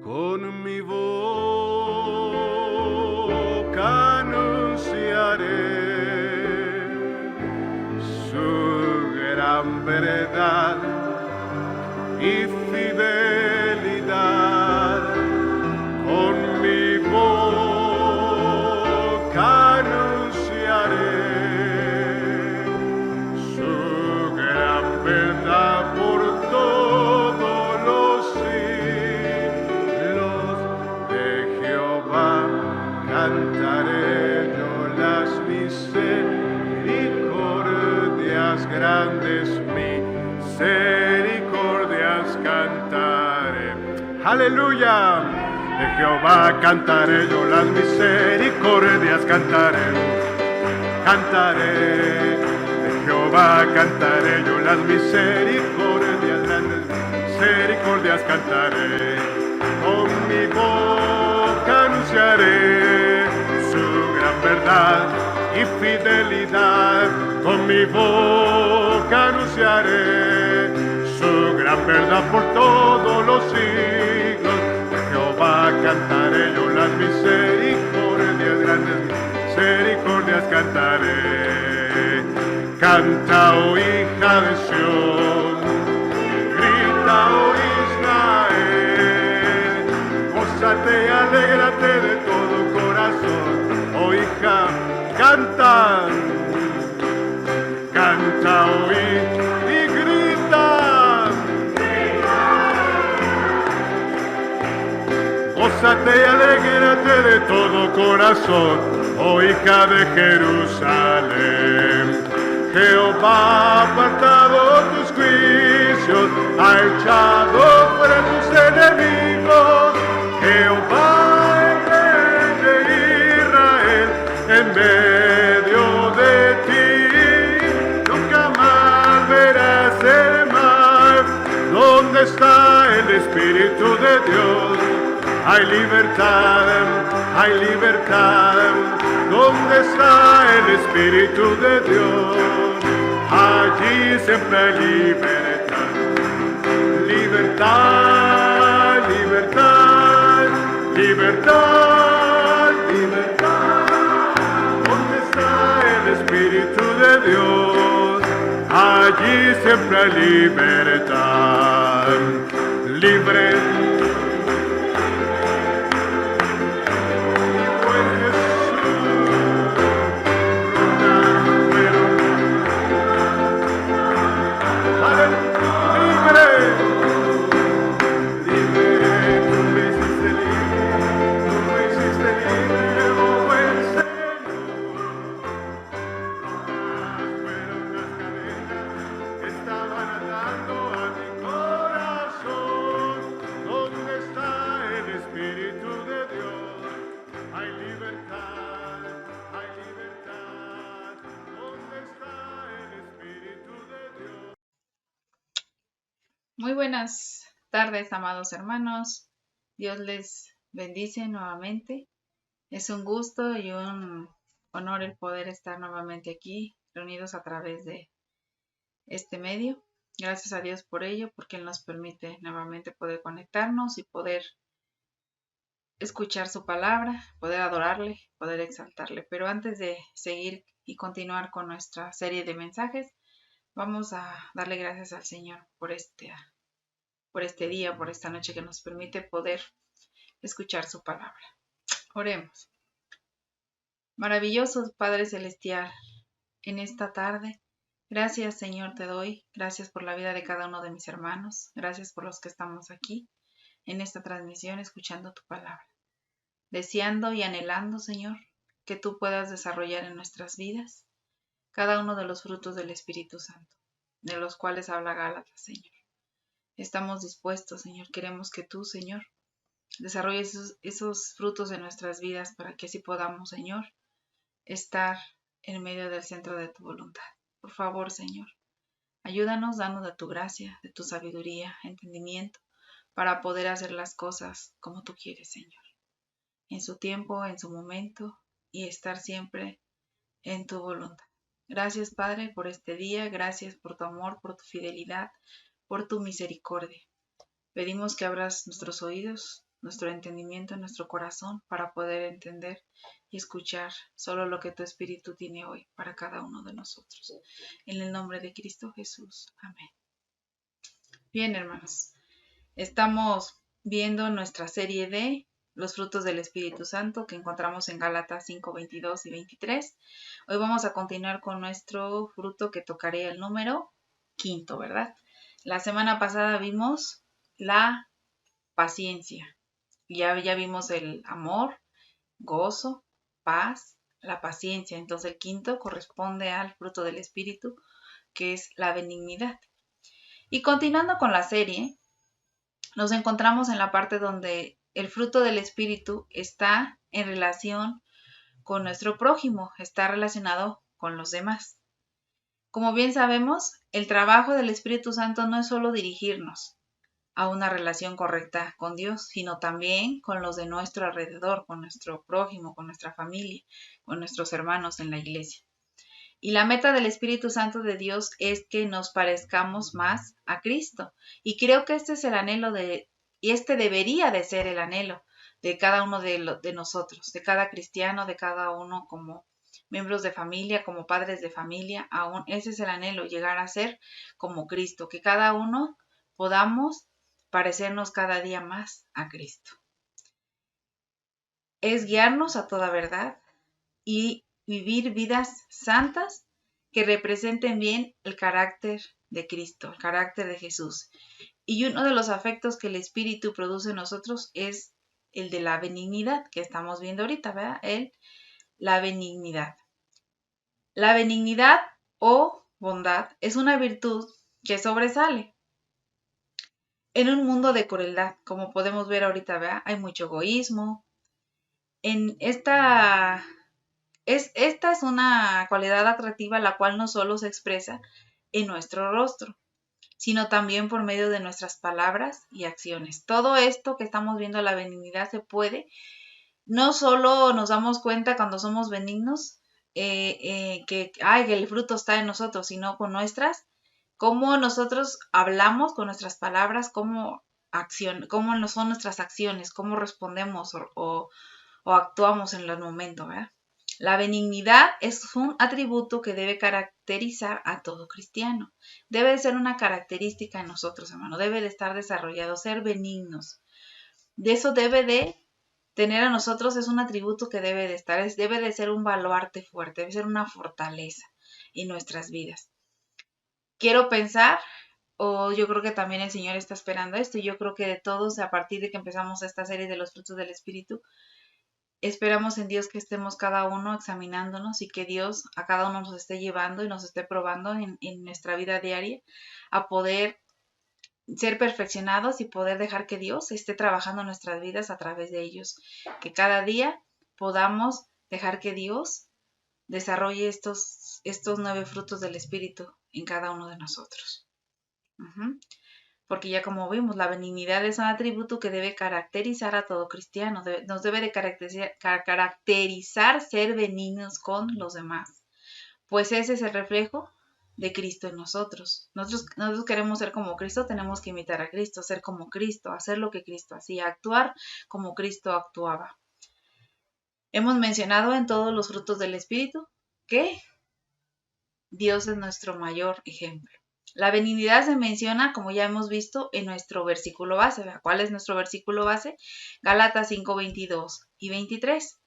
Con mi boca anunciaré su gran verdad y fidelidad. Con mi boca anunciaré su gran verdad por todos los siglos. De Jehová cantaré yo las misericordias grandes, misericordias cantaré. ¡Aleluya! De Jehová cantaré yo las misericordias, cantaré. De Jehová cantaré yo las misericordias grandes, misericordias cantaré. Con mi boca anunciaré su gran verdad y fidelidad. Con mi boca anunciaré su gran verdad por todos los siglos. De Jehová cantaré yo las misericordias grandes, misericordias cantaré. Canta, oh hija de Sión, grita, oh Israel, gózate, alégrate de todo corazón, oh hija, canta, canta, oh hija, y grita, gózate y alégrate de todo corazón, oh hija de Jerusalén. Jehová ha apartado tus juicios, ha echado fuera tus enemigos. Jehová, el Rey de Israel, en medio de ti. Nunca más verás el mal. ¿Dónde está el Espíritu de Dios? Hay libertad, hay libertad. ¿Dónde está el Espíritu de Dios? Allí siempre hay libertad. Libertad, libertad, libertad, libertad. ¿Dónde está el Espíritu de Dios? Allí siempre hay libertad. Libre. Muy buenas tardes, amados hermanos. Dios les bendice nuevamente. Es un gusto y un honor el poder estar nuevamente aquí, reunidos a través de este medio. Gracias a Dios por ello, porque Él nos permite nuevamente poder conectarnos y poder escuchar su palabra, poder adorarle, poder exaltarle. Pero antes de seguir y continuar con nuestra serie de mensajes, vamos a darle gracias al Señor por este día, por esta noche que nos permite poder escuchar su palabra. Oremos. Maravilloso Padre Celestial, en esta tarde, gracias Señor te doy, gracias por la vida de cada uno de mis hermanos, gracias por los que estamos aquí en esta transmisión escuchando tu palabra, deseando y anhelando Señor que tú puedas desarrollar en nuestras vidas cada uno de los frutos del Espíritu Santo, de los cuales habla Gálatas, Señor. Estamos dispuestos, Señor, queremos que tú, Señor, desarrolles esos frutos en nuestras vidas para que así podamos, Señor, estar en medio del centro de tu voluntad. Por favor, Señor, ayúdanos, danos de tu gracia, de tu sabiduría, entendimiento, para poder hacer las cosas como tú quieres, Señor, en su tiempo, en su momento, y estar siempre en tu voluntad. Gracias, Padre, por este día, gracias por tu amor, por tu fidelidad, por tu misericordia. Pedimos que abras nuestros oídos, nuestro entendimiento, nuestro corazón, para poder entender y escuchar solo lo que tu Espíritu tiene hoy para cada uno de nosotros. En el nombre de Cristo Jesús. Amén. Bien, hermanos, estamos viendo nuestra serie de los frutos del Espíritu Santo que encontramos en Gálatas 5, 22 y 23. Hoy vamos a continuar con nuestro fruto que tocaré el número 5, ¿verdad? La semana pasada vimos la paciencia. Ya vimos el amor, gozo, paz, la paciencia. Entonces el 5 corresponde al fruto del Espíritu, que es la benignidad. Y continuando con la serie, nos encontramos en la parte donde el fruto del Espíritu está en relación con nuestro prójimo, está relacionado con los demás. Como bien sabemos, el trabajo del Espíritu Santo no es solo dirigirnos a una relación correcta con Dios, sino también con los de nuestro alrededor, con nuestro prójimo, con nuestra familia, con nuestros hermanos en la iglesia. Y la meta del Espíritu Santo de Dios es que nos parezcamos más a Cristo. Y creo que este es el anhelo y este debería de ser el anhelo de cada uno de nosotros, de cada cristiano, de cada uno como miembros de familia, como padres de familia. Aún ese es el anhelo, llegar a ser como Cristo, que cada uno podamos parecernos cada día más a Cristo. Es guiarnos a toda verdad y vivir vidas santas que representen bien el carácter de Cristo, el carácter de Jesús. Y uno de los afectos que el Espíritu produce en nosotros es el de la benignidad, que estamos viendo ahorita, ¿verdad? La benignidad. La benignidad o bondad es una virtud que sobresale en un mundo de crueldad, como podemos ver ahorita, ¿verdad? Hay mucho egoísmo. Esta es una cualidad atractiva la cual no solo se expresa en nuestro rostro, sino también por medio de nuestras palabras y acciones. Todo esto que estamos viendo, la benignidad, se puede, no solo nos damos cuenta cuando somos benignos, que el fruto está en nosotros, sino con cómo nosotros hablamos con nuestras palabras, cómo son nuestras acciones, cómo respondemos o actuamos en el momento, ¿verdad? La benignidad es un atributo que debe caracterizar a todo cristiano. Debe de ser una característica en nosotros, hermano. Debe de estar desarrollado, ser benignos. De eso debe de tener a nosotros, es un atributo que debe de estar, debe de ser un baluarte fuerte, debe ser una fortaleza en nuestras vidas. Quiero pensar, o yo creo que también el Señor está esperando esto, y yo creo que de todos, a partir de que empezamos esta serie de los frutos del Espíritu, esperamos en Dios que estemos cada uno examinándonos y que Dios a cada uno nos esté llevando y nos esté probando en nuestra vida diaria a poder ser perfeccionados y poder dejar que Dios esté trabajando en nuestras vidas a través de ellos. Que cada día podamos dejar que Dios desarrolle estos 9 frutos del Espíritu en cada uno de nosotros. Porque ya como vimos, la benignidad es un atributo que debe caracterizar a todo cristiano. Nos debe de caracterizar ser benignos con los demás. Pues ese es el reflejo de Cristo en nosotros. Nosotros queremos ser como Cristo, tenemos que imitar a Cristo, ser como Cristo, hacer lo que Cristo hacía, actuar como Cristo actuaba. Hemos mencionado en todos los frutos del Espíritu que Dios es nuestro mayor ejemplo. La benignidad se menciona, como ya hemos visto, en nuestro versículo base. ¿Cuál es nuestro versículo base? Gálatas 5, 22 y 23.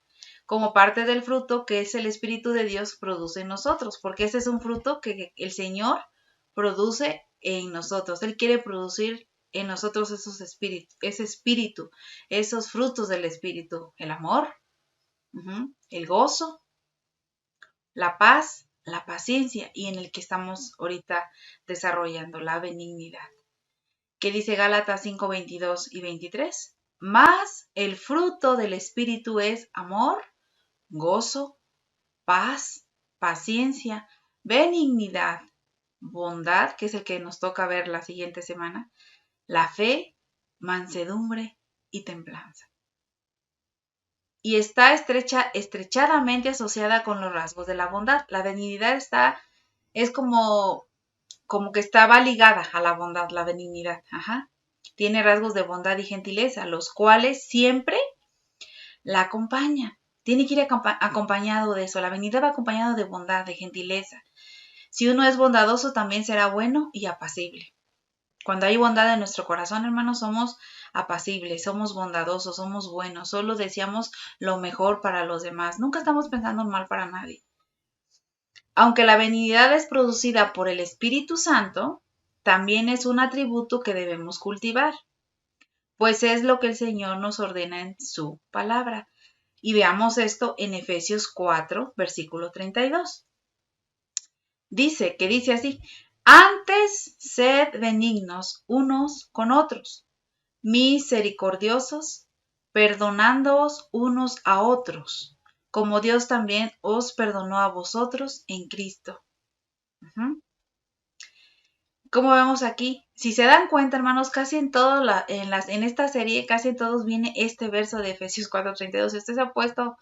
Como parte del fruto que es el Espíritu de Dios produce en nosotros, porque ese es un fruto que el Señor produce en nosotros. Él quiere producir en nosotros ese espíritu, esos frutos del Espíritu, el amor, el gozo, la paz, la paciencia, y en el que estamos ahorita desarrollando la benignidad. ¿Qué dice Gálatas 5, 22 y 23? Mas el fruto del Espíritu es amor, gozo, paz, paciencia, benignidad, bondad, que es el que nos toca ver la siguiente semana, la fe, mansedumbre y templanza. Y está estrechadamente asociada con los rasgos de la bondad. La benignidad es como que estaba ligada a la bondad, la benignidad. Tiene rasgos de bondad y gentileza, los cuales siempre la acompañan. Tiene que ir acompañado de eso. La benignidad va acompañado de bondad, de gentileza. Si uno es bondadoso, también será bueno y apacible. Cuando hay bondad en nuestro corazón, hermanos, somos apacibles, somos bondadosos, somos buenos. Solo deseamos lo mejor para los demás. Nunca estamos pensando en mal para nadie. Aunque la benignidad es producida por el Espíritu Santo, también es un atributo que debemos cultivar, pues es lo que el Señor nos ordena en su palabra. Y veamos esto en Efesios 4, versículo 32. Dice así: antes sed benignos unos con otros, misericordiosos, perdonándoos unos a otros, como Dios también os perdonó a vosotros en Cristo. Como vemos aquí, si se dan cuenta, hermanos, casi en esta serie, casi en todos viene este verso de Efesios 4:32. Si usted se ha puesto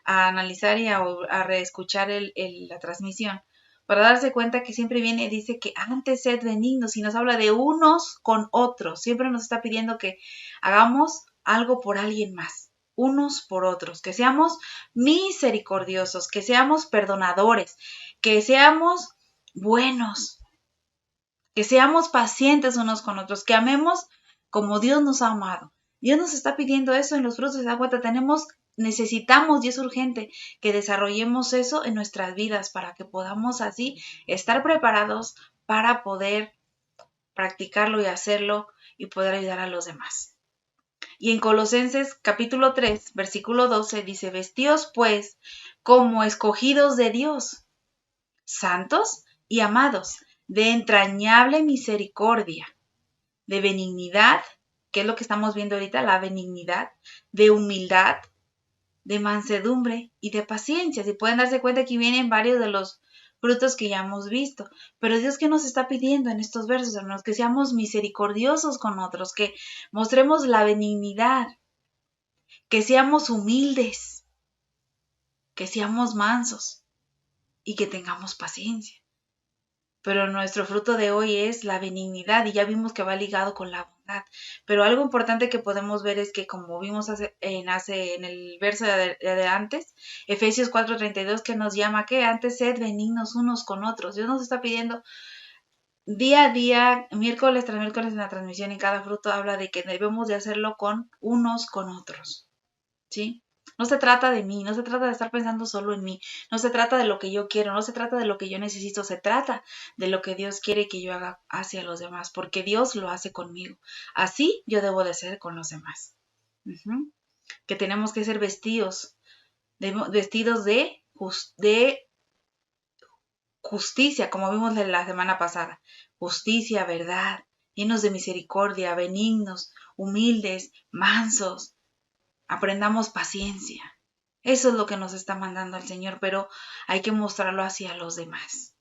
a analizar y a reescuchar la transmisión, para darse cuenta que siempre viene, dice que antes sed benignos, y nos habla de unos con otros. Siempre nos está pidiendo que hagamos algo por alguien más, unos por otros, que seamos misericordiosos, que seamos perdonadores, que seamos buenos, que seamos pacientes unos con otros, que amemos como Dios nos ha amado. Dios nos está pidiendo eso en los frutos de la cuenta. Necesitamos, y es urgente, que desarrollemos eso en nuestras vidas para que podamos así estar preparados para poder practicarlo y hacerlo y poder ayudar a los demás. Y en Colosenses capítulo 3, versículo 12 dice: vestíos pues como escogidos de Dios, santos y amados, de entrañable misericordia, de benignidad, que es lo que estamos viendo ahorita, la benignidad, de humildad, de mansedumbre y de paciencia. Si pueden darse cuenta, aquí vienen varios de los frutos que ya hemos visto. Pero Dios, ¿qué nos está pidiendo en estos versos, hermanos? Que seamos misericordiosos con otros, que mostremos la benignidad, que seamos humildes, que seamos mansos y que tengamos paciencia. Pero nuestro fruto de hoy es la benignidad, y ya vimos que va ligado con la bondad. Pero algo importante que podemos ver es que, como vimos en el verso de antes, Efesios 4:32, que nos llama que antes sed benignos unos con otros. Dios nos está pidiendo día a día, miércoles tras miércoles en la transmisión, en cada fruto habla de que debemos de hacerlo con unos con otros, ¿sí? No se trata de mí, no se trata de estar pensando solo en mí, no se trata de lo que yo quiero, no se trata de lo que yo necesito, se trata de lo que Dios quiere que yo haga hacia los demás, porque Dios lo hace conmigo. Así yo debo de ser con los demás. Que tenemos que ser vestidos de justicia, como vimos la semana pasada. Justicia, verdad, llenos de misericordia, benignos, humildes, mansos. Aprendamos paciencia. Eso es lo que nos está mandando el Señor, pero hay que mostrarlo hacia los demás.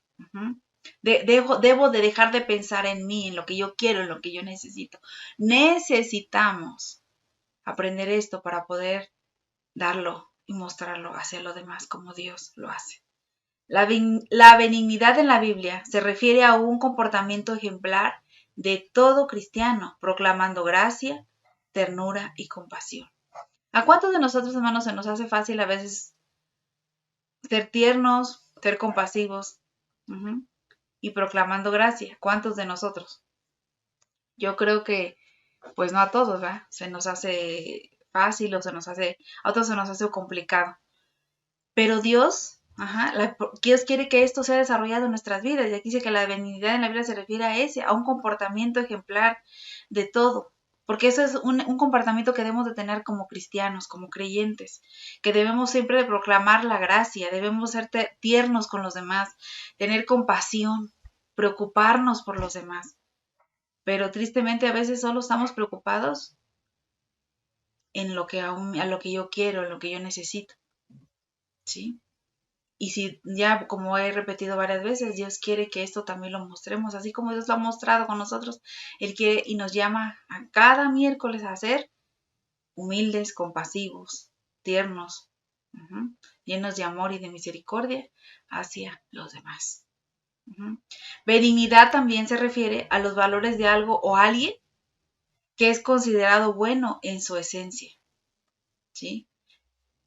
Debo de dejar de pensar en mí, en lo que yo quiero, en lo que yo necesito. Necesitamos aprender esto para poder darlo y mostrarlo hacia los demás como Dios lo hace. La benignidad en la Biblia se refiere a un comportamiento ejemplar de todo cristiano, proclamando gracia, ternura y compasión. ¿A cuántos de nosotros, hermanos, se nos hace fácil a veces ser tiernos, ser compasivos y proclamando gracia? ¿Cuántos de nosotros? Yo creo que, pues no a todos, ¿verdad? Se nos hace fácil o a otros se nos hace complicado. Pero Dios quiere que esto sea desarrollado en nuestras vidas. Y aquí dice que la benignidad en la Biblia se refiere a un comportamiento ejemplar de todo. Porque eso es un comportamiento que debemos de tener como cristianos, como creyentes, que debemos siempre de proclamar la gracia, debemos ser tiernos con los demás, tener compasión, preocuparnos por los demás. Pero tristemente a veces solo estamos preocupados en a lo que yo quiero, en lo que yo necesito. ¿Sí? Y si ya, como he repetido varias veces, Dios quiere que esto también lo mostremos, así como Dios lo ha mostrado con nosotros. Él quiere y nos llama a cada miércoles a ser humildes, compasivos, tiernos, llenos de amor y de misericordia hacia los demás. Benignidad también se refiere a los valores de algo o alguien que es considerado bueno en su esencia, ¿sí?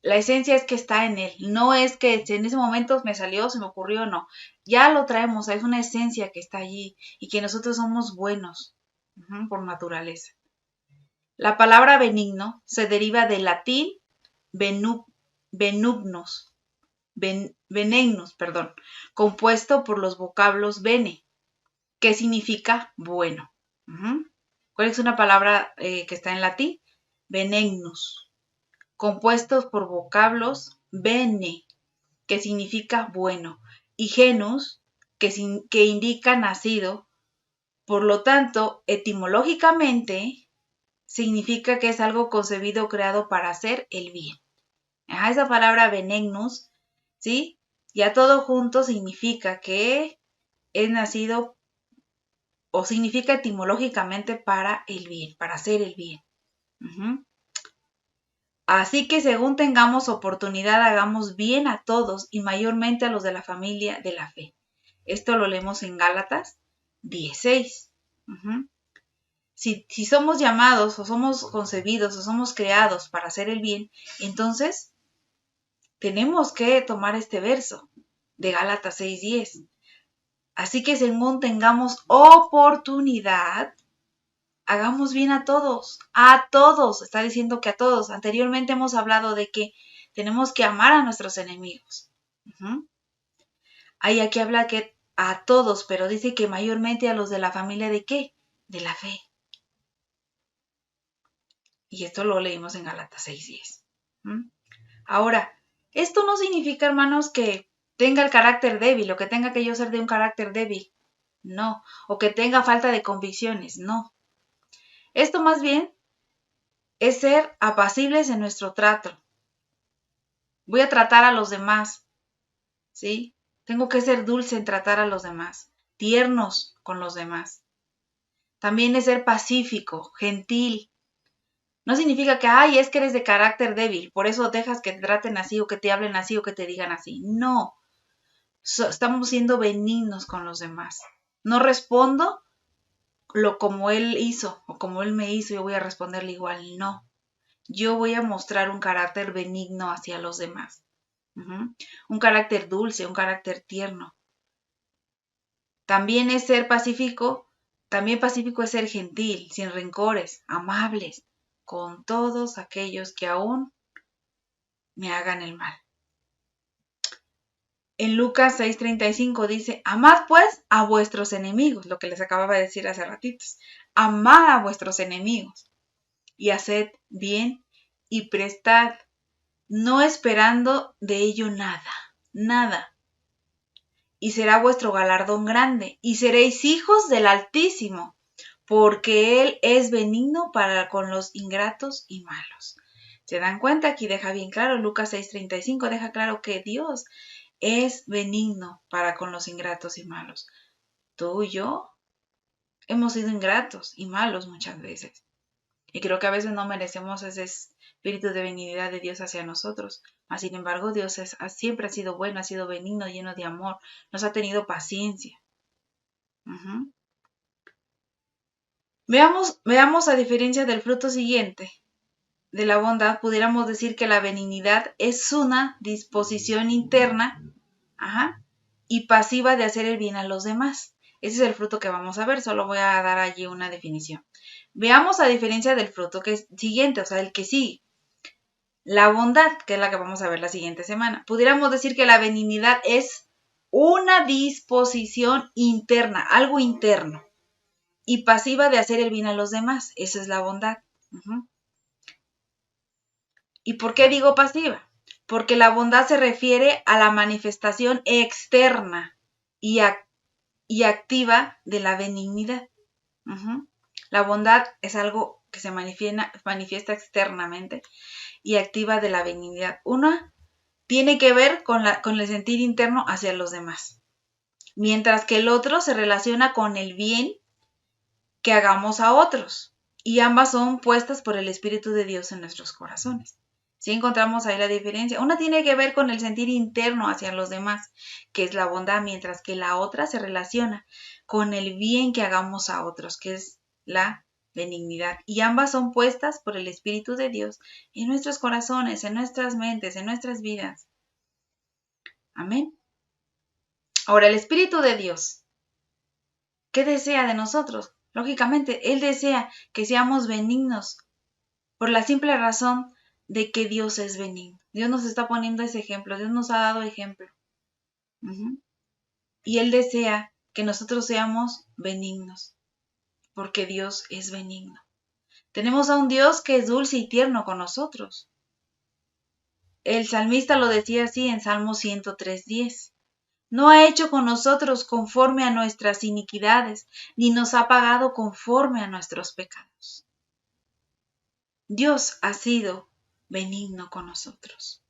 La esencia es que está en él, no es que en ese momento me salió, se me ocurrió, no. Ya lo traemos, es una esencia que está allí y que nosotros somos buenos por naturaleza. La palabra benigno se deriva del latín benignos, compuesto por los vocablos bene, que significa bueno. ¿Cuál es una palabra que está en latín? Benignus, compuestos por vocablos bene, que significa bueno, y genus, que indica nacido. Por lo tanto, etimológicamente, significa que es algo concebido o creado para hacer el bien. Esa palabra benignus, ¿sí? Ya todo junto significa que es nacido o significa etimológicamente para el bien, para hacer el bien. Así que según tengamos oportunidad, hagamos bien a todos y mayormente a los de la familia de la fe. Esto lo leemos en Gálatas 16. Si somos llamados o somos concebidos o somos creados para hacer el bien, entonces tenemos que tomar este verso de Gálatas 6:10. Así que según tengamos oportunidad, hagamos bien a todos, está diciendo que a todos. Anteriormente hemos hablado de que tenemos que amar a nuestros enemigos. Ahí aquí habla que a todos, pero dice que mayormente a los de la familia ¿de qué? De la fe. Y esto lo leímos en Gálatas 6:10. Ahora, esto no significa, hermanos, que tenga el carácter débil o que tenga que yo ser de un carácter débil. No. O que tenga falta de convicciones. No. Esto más bien es ser apacibles en nuestro trato. Voy a tratar a los demás, ¿sí? Tengo que ser dulce en tratar a los demás, tiernos con los demás. También es ser pacífico, gentil. No significa que, es que eres de carácter débil, por eso dejas que te traten así o que te hablen así o que te digan así. No, estamos siendo benignos con los demás. No respondo como él hizo o como él me hizo, yo voy a responderle igual. No, yo voy a mostrar un carácter benigno hacia los demás. Un carácter dulce, un carácter tierno. También es ser pacífico, también pacífico es ser gentil, sin rencores, amables, con todos aquellos que aún me hagan el mal. En Lucas 6:35 dice, amad pues a vuestros enemigos, lo que les acababa de decir hace ratitos. Amad a vuestros enemigos y haced bien y prestad, no esperando de ello nada. Y será vuestro galardón grande, y seréis hijos del Altísimo, porque Él es benigno para con los ingratos y malos. ¿Se dan cuenta? Aquí deja bien claro, Lucas 6:35 deja claro que Dios es benigno para con los ingratos y malos. Tú y yo hemos sido ingratos y malos muchas veces. Y creo que a veces no merecemos ese espíritu de benignidad de Dios hacia nosotros. Mas, sin embargo, Dios siempre ha sido bueno, ha sido benigno, lleno de amor. Nos ha tenido paciencia. Veamos a diferencia del fruto siguiente de la bondad, pudiéramos decir que la benignidad es una disposición interna y pasiva de hacer el bien a los demás. Ese es el fruto que vamos a ver, solo voy a dar allí una definición. Veamos a diferencia del fruto que es siguiente, o sea, el que sigue. La bondad, que es la que vamos a ver la siguiente semana. Pudiéramos decir que la benignidad es una disposición interna, algo interno, y pasiva de hacer el bien a los demás. Esa es la bondad. ¿Y por qué digo pasiva? Porque la bondad se refiere a la manifestación externa y activa de la benignidad. La bondad es algo que se manifiesta externamente y activa de la benignidad. Una tiene que ver con el sentir interno hacia los demás, mientras que el otro se relaciona con el bien que hagamos a otros, y ambas son puestas por el Espíritu de Dios en nuestros corazones. ¿Sí encontramos ahí la diferencia? Una tiene que ver con el sentir interno hacia los demás, que es la bondad, mientras que la otra se relaciona con el bien que hagamos a otros, que es la benignidad. Y ambas son puestas por el Espíritu de Dios en nuestros corazones, en nuestras mentes, en nuestras vidas. Amén. Ahora, el Espíritu de Dios, ¿qué desea de nosotros? Lógicamente, Él desea que seamos benignos por la simple razón de que Dios es benigno. Dios nos está poniendo ese ejemplo, Dios nos ha dado ejemplo. Y Él desea que nosotros seamos benignos, porque Dios es benigno. Tenemos a un Dios que es dulce y tierno con nosotros. El salmista lo decía así en Salmo 103:10. No ha hecho con nosotros conforme a nuestras iniquidades, ni nos ha pagado conforme a nuestros pecados. Dios ha sido benigno con nosotros.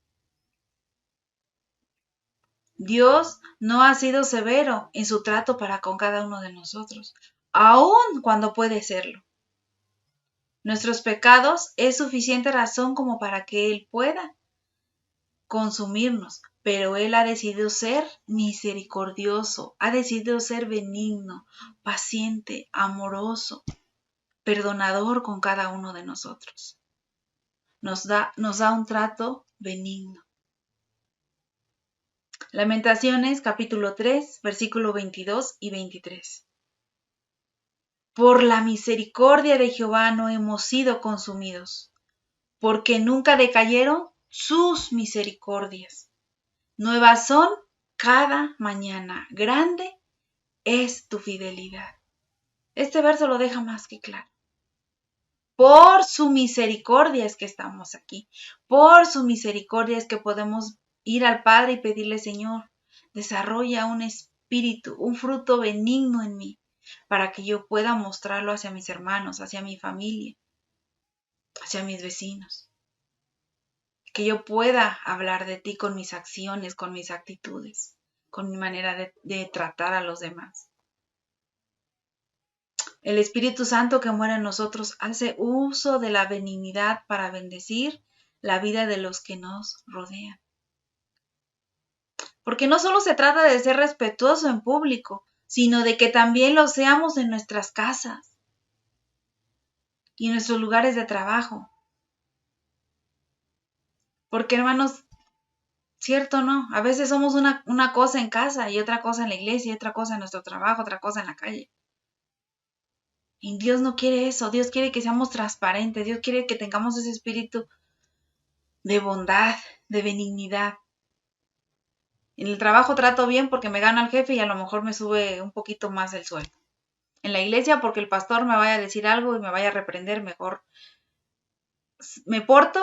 Dios no ha sido severo en su trato para con cada uno de nosotros, aun cuando puede serlo. Nuestros pecados es suficiente razón como para que Él pueda consumirnos, pero Él ha decidido ser misericordioso, ha decidido ser benigno, paciente, amoroso, perdonador con cada uno de nosotros. Nos da un trato benigno. Lamentaciones, capítulo 3, versículo 22 y 23. Por la misericordia de Jehová no hemos sido consumidos, porque nunca decayeron sus misericordias. Nuevas son cada mañana. Grande es tu fidelidad. Este verso lo deja más que claro. Por su misericordia es que estamos aquí. Por su misericordia es que podemos ir al Padre y pedirle, Señor, desarrolla un espíritu, un fruto benigno en mí, para que yo pueda mostrarlo hacia mis hermanos, hacia mi familia, hacia mis vecinos. Que yo pueda hablar de ti con mis acciones, con mis actitudes, con mi manera de tratar a los demás. El Espíritu Santo que muere en nosotros hace uso de la benignidad para bendecir la vida de los que nos rodean. Porque no solo se trata de ser respetuoso en público, sino de que también lo seamos en nuestras casas y en nuestros lugares de trabajo. Porque, hermanos, ¿cierto o no? A veces somos una cosa en casa y otra cosa en la iglesia, y otra cosa en nuestro trabajo, otra cosa en la calle. Y Dios no quiere eso. Dios quiere que seamos transparentes. Dios quiere que tengamos ese espíritu de bondad, de benignidad. En el trabajo trato bien porque me gana el jefe y a lo mejor me sube un poquito más el sueldo. En la iglesia porque el pastor me vaya a decir algo y me vaya a reprender, mejor me porto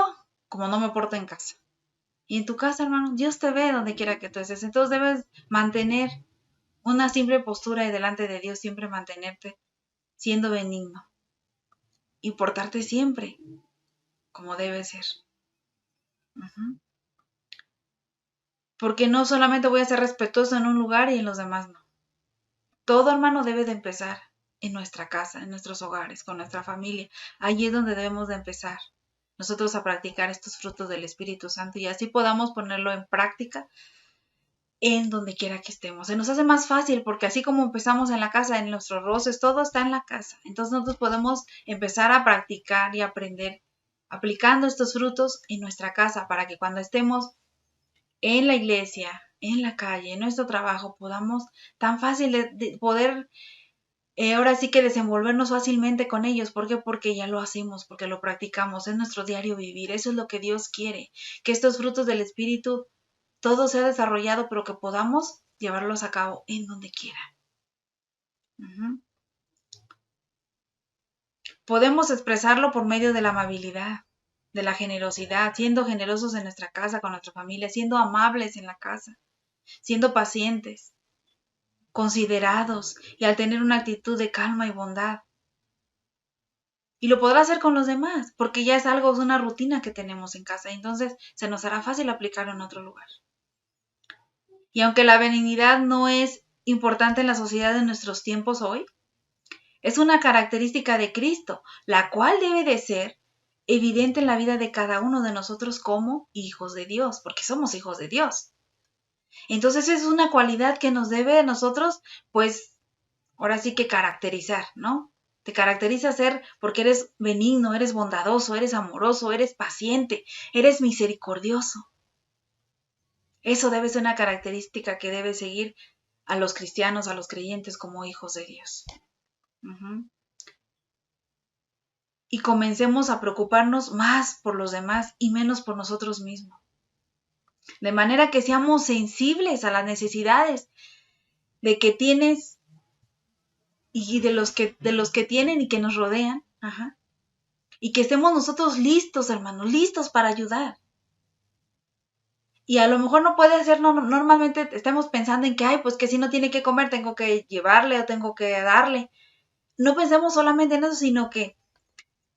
como no me porto en casa. Y en tu casa, hermano, Dios te ve donde quiera que tú estés. Entonces debes mantener una simple postura y delante de Dios siempre mantenerte siendo benigno y portarte siempre como debe ser. Porque no solamente voy a ser respetuoso en un lugar y en los demás no. Todo, hermano, debe de empezar en nuestra casa, en nuestros hogares, con nuestra familia. Allí es donde debemos de empezar nosotros a practicar estos frutos del Espíritu Santo y así podamos ponerlo en práctica en donde quiera que estemos. Se nos hace más fácil porque así como empezamos en la casa, en nuestros roces, todo está en la casa. Entonces nosotros podemos empezar a practicar y aprender aplicando estos frutos en nuestra casa para que cuando estemos en la iglesia, en la calle, en nuestro trabajo, podamos tan fácil de poder ahora sí que desenvolvernos fácilmente con ellos. ¿Por qué? Porque ya lo hacemos, porque lo practicamos, es nuestro diario vivir. Eso es lo que Dios quiere, que estos frutos del Espíritu todo sea desarrollado, pero que podamos llevarlos a cabo en donde quiera. Podemos expresarlo por medio de la amabilidad, de la generosidad, siendo generosos en nuestra casa, con nuestra familia, siendo amables en la casa, siendo pacientes, considerados y al tener una actitud de calma y bondad. Y lo podrá hacer con los demás, porque ya es algo, es una rutina que tenemos en casa, y entonces se nos hará fácil aplicarlo en otro lugar. Y aunque la benignidad no es importante en la sociedad de nuestros tiempos hoy, es una característica de Cristo, la cual debe de ser evidente en la vida de cada uno de nosotros como hijos de Dios, porque somos hijos de Dios. Entonces es una cualidad que nos debe a nosotros, pues, ahora sí que caracterizar, ¿no? Te caracteriza ser porque eres benigno, eres bondadoso, eres amoroso, eres paciente, eres misericordioso. Eso debe ser una característica que debe seguir a los cristianos, a los creyentes como hijos de Dios. Y comencemos a preocuparnos más por los demás y menos por nosotros mismos. De manera que seamos sensibles a las necesidades de que tienes y de los que tienen y que nos rodean. Y que estemos nosotros listos, hermanos, listos para ayudar. Y a lo mejor no puede ser, normalmente estamos pensando en que, pues que si no tiene que comer, tengo que llevarle o tengo que darle. No pensemos solamente en eso, sino que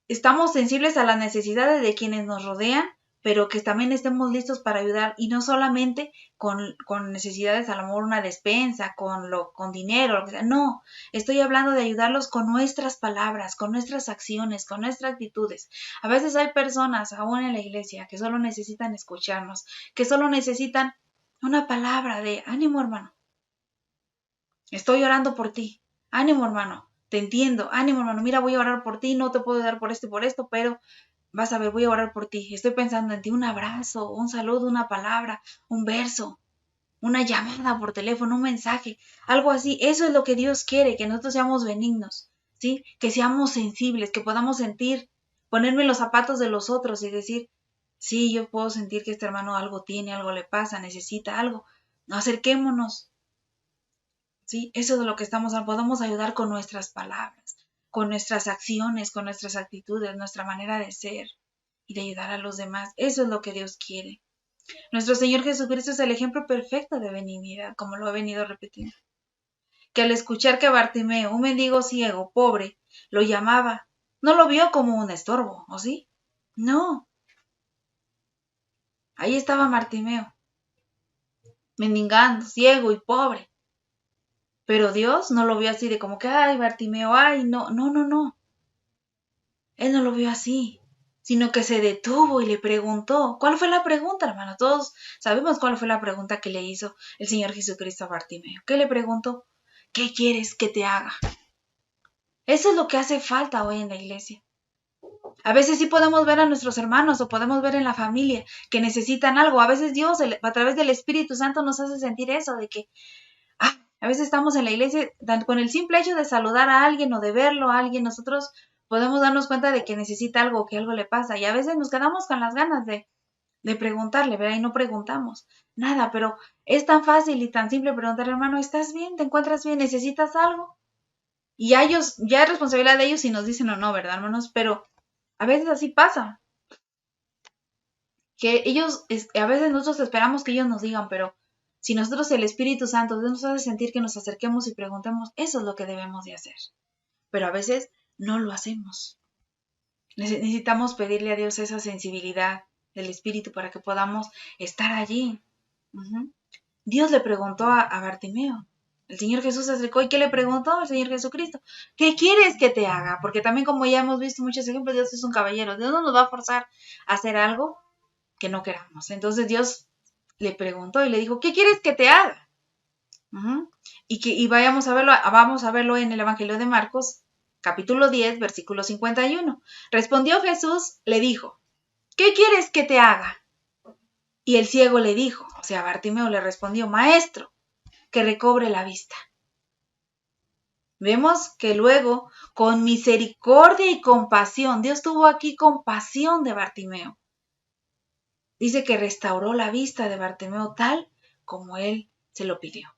estamos sensibles a las necesidades de quienes nos rodean, pero que también estemos listos para ayudar, y no solamente con necesidades, a lo mejor una despensa, con dinero, lo que sea. No, estoy hablando de ayudarlos con nuestras palabras, con nuestras acciones, con nuestras actitudes. A veces hay personas, aún en la iglesia, que solo necesitan escucharnos, que solo necesitan una palabra de ánimo, hermano. Estoy orando por ti. Ánimo, hermano. Te entiendo. Ánimo, hermano. Mira, voy a orar por ti. No te puedo dar por esto y por esto, pero vas a ver, voy a orar por ti. Estoy pensando en ti. Un abrazo, un saludo, una palabra, un verso, una llamada por teléfono, un mensaje, algo así. Eso es lo que Dios quiere, que nosotros seamos benignos, ¿sí? Que seamos sensibles, que podamos sentir, ponerme en los zapatos de los otros y decir, sí, yo puedo sentir que este hermano algo tiene, algo le pasa, necesita algo. Acerquémonos. ¿Sí? Eso es de lo que podemos ayudar con nuestras palabras, con nuestras acciones, con nuestras actitudes, nuestra manera de ser y de ayudar a los demás. Eso es lo que Dios quiere. Nuestro Señor Jesucristo es el ejemplo perfecto de benignidad, como lo he venido repitiendo. Que al escuchar que Bartimeo, un mendigo ciego, pobre, lo llamaba, no lo vio como un estorbo, ¿o sí? No. Ahí estaba Bartimeo, mendigando, ciego y pobre. Pero Dios no lo vio así de como que, ay, Bartimeo, ay, no. Él no lo vio así, sino que se detuvo y le preguntó. ¿Cuál fue la pregunta, hermano? Todos sabemos cuál fue la pregunta que le hizo el Señor Jesucristo a Bartimeo. ¿Qué le preguntó? ¿Qué quieres que te haga? Eso es lo que hace falta hoy en la iglesia. A veces sí podemos ver a nuestros hermanos o podemos ver en la familia que necesitan algo. A veces Dios, a través del Espíritu Santo, nos hace sentir eso, de que a veces estamos en la iglesia con el simple hecho de saludar a alguien o de verlo a alguien, nosotros podemos darnos cuenta de que necesita algo, que algo le pasa, y a veces nos quedamos con las ganas de preguntarle, ¿verdad? Y no preguntamos nada, pero es tan fácil y tan simple preguntar, hermano, ¿estás bien? ¿Te encuentras bien? ¿Necesitas algo? Y a ellos, ya es responsabilidad de ellos si nos dicen o no, ¿verdad, hermanos? Pero a veces así pasa, que ellos, a veces nosotros esperamos que ellos nos digan, pero si nosotros el Espíritu Santo nos hace sentir que nos acerquemos y preguntemos, eso es lo que debemos de hacer. Pero a veces no lo hacemos. Necesitamos pedirle a Dios esa sensibilidad del Espíritu para que podamos estar allí. Dios le preguntó a Bartimeo. El Señor Jesús se acercó y ¿qué le preguntó al Señor Jesucristo? ¿Qué quieres que te haga? Porque también, como ya hemos visto muchos ejemplos, Dios es un caballero. Dios no nos va a forzar a hacer algo que no queramos. Entonces Dios le preguntó y le dijo, ¿qué quieres que te haga? Y vamos a verlo en el Evangelio de Marcos, capítulo 10, versículo 51. Respondió Jesús, le dijo, ¿qué quieres que te haga? Y el ciego le dijo, o sea, Bartimeo le respondió, Maestro, que recobre la vista. Vemos que luego, con misericordia y compasión, Dios tuvo aquí compasión de Bartimeo. Dice que restauró la vista de Bartimeo tal como él se lo pidió.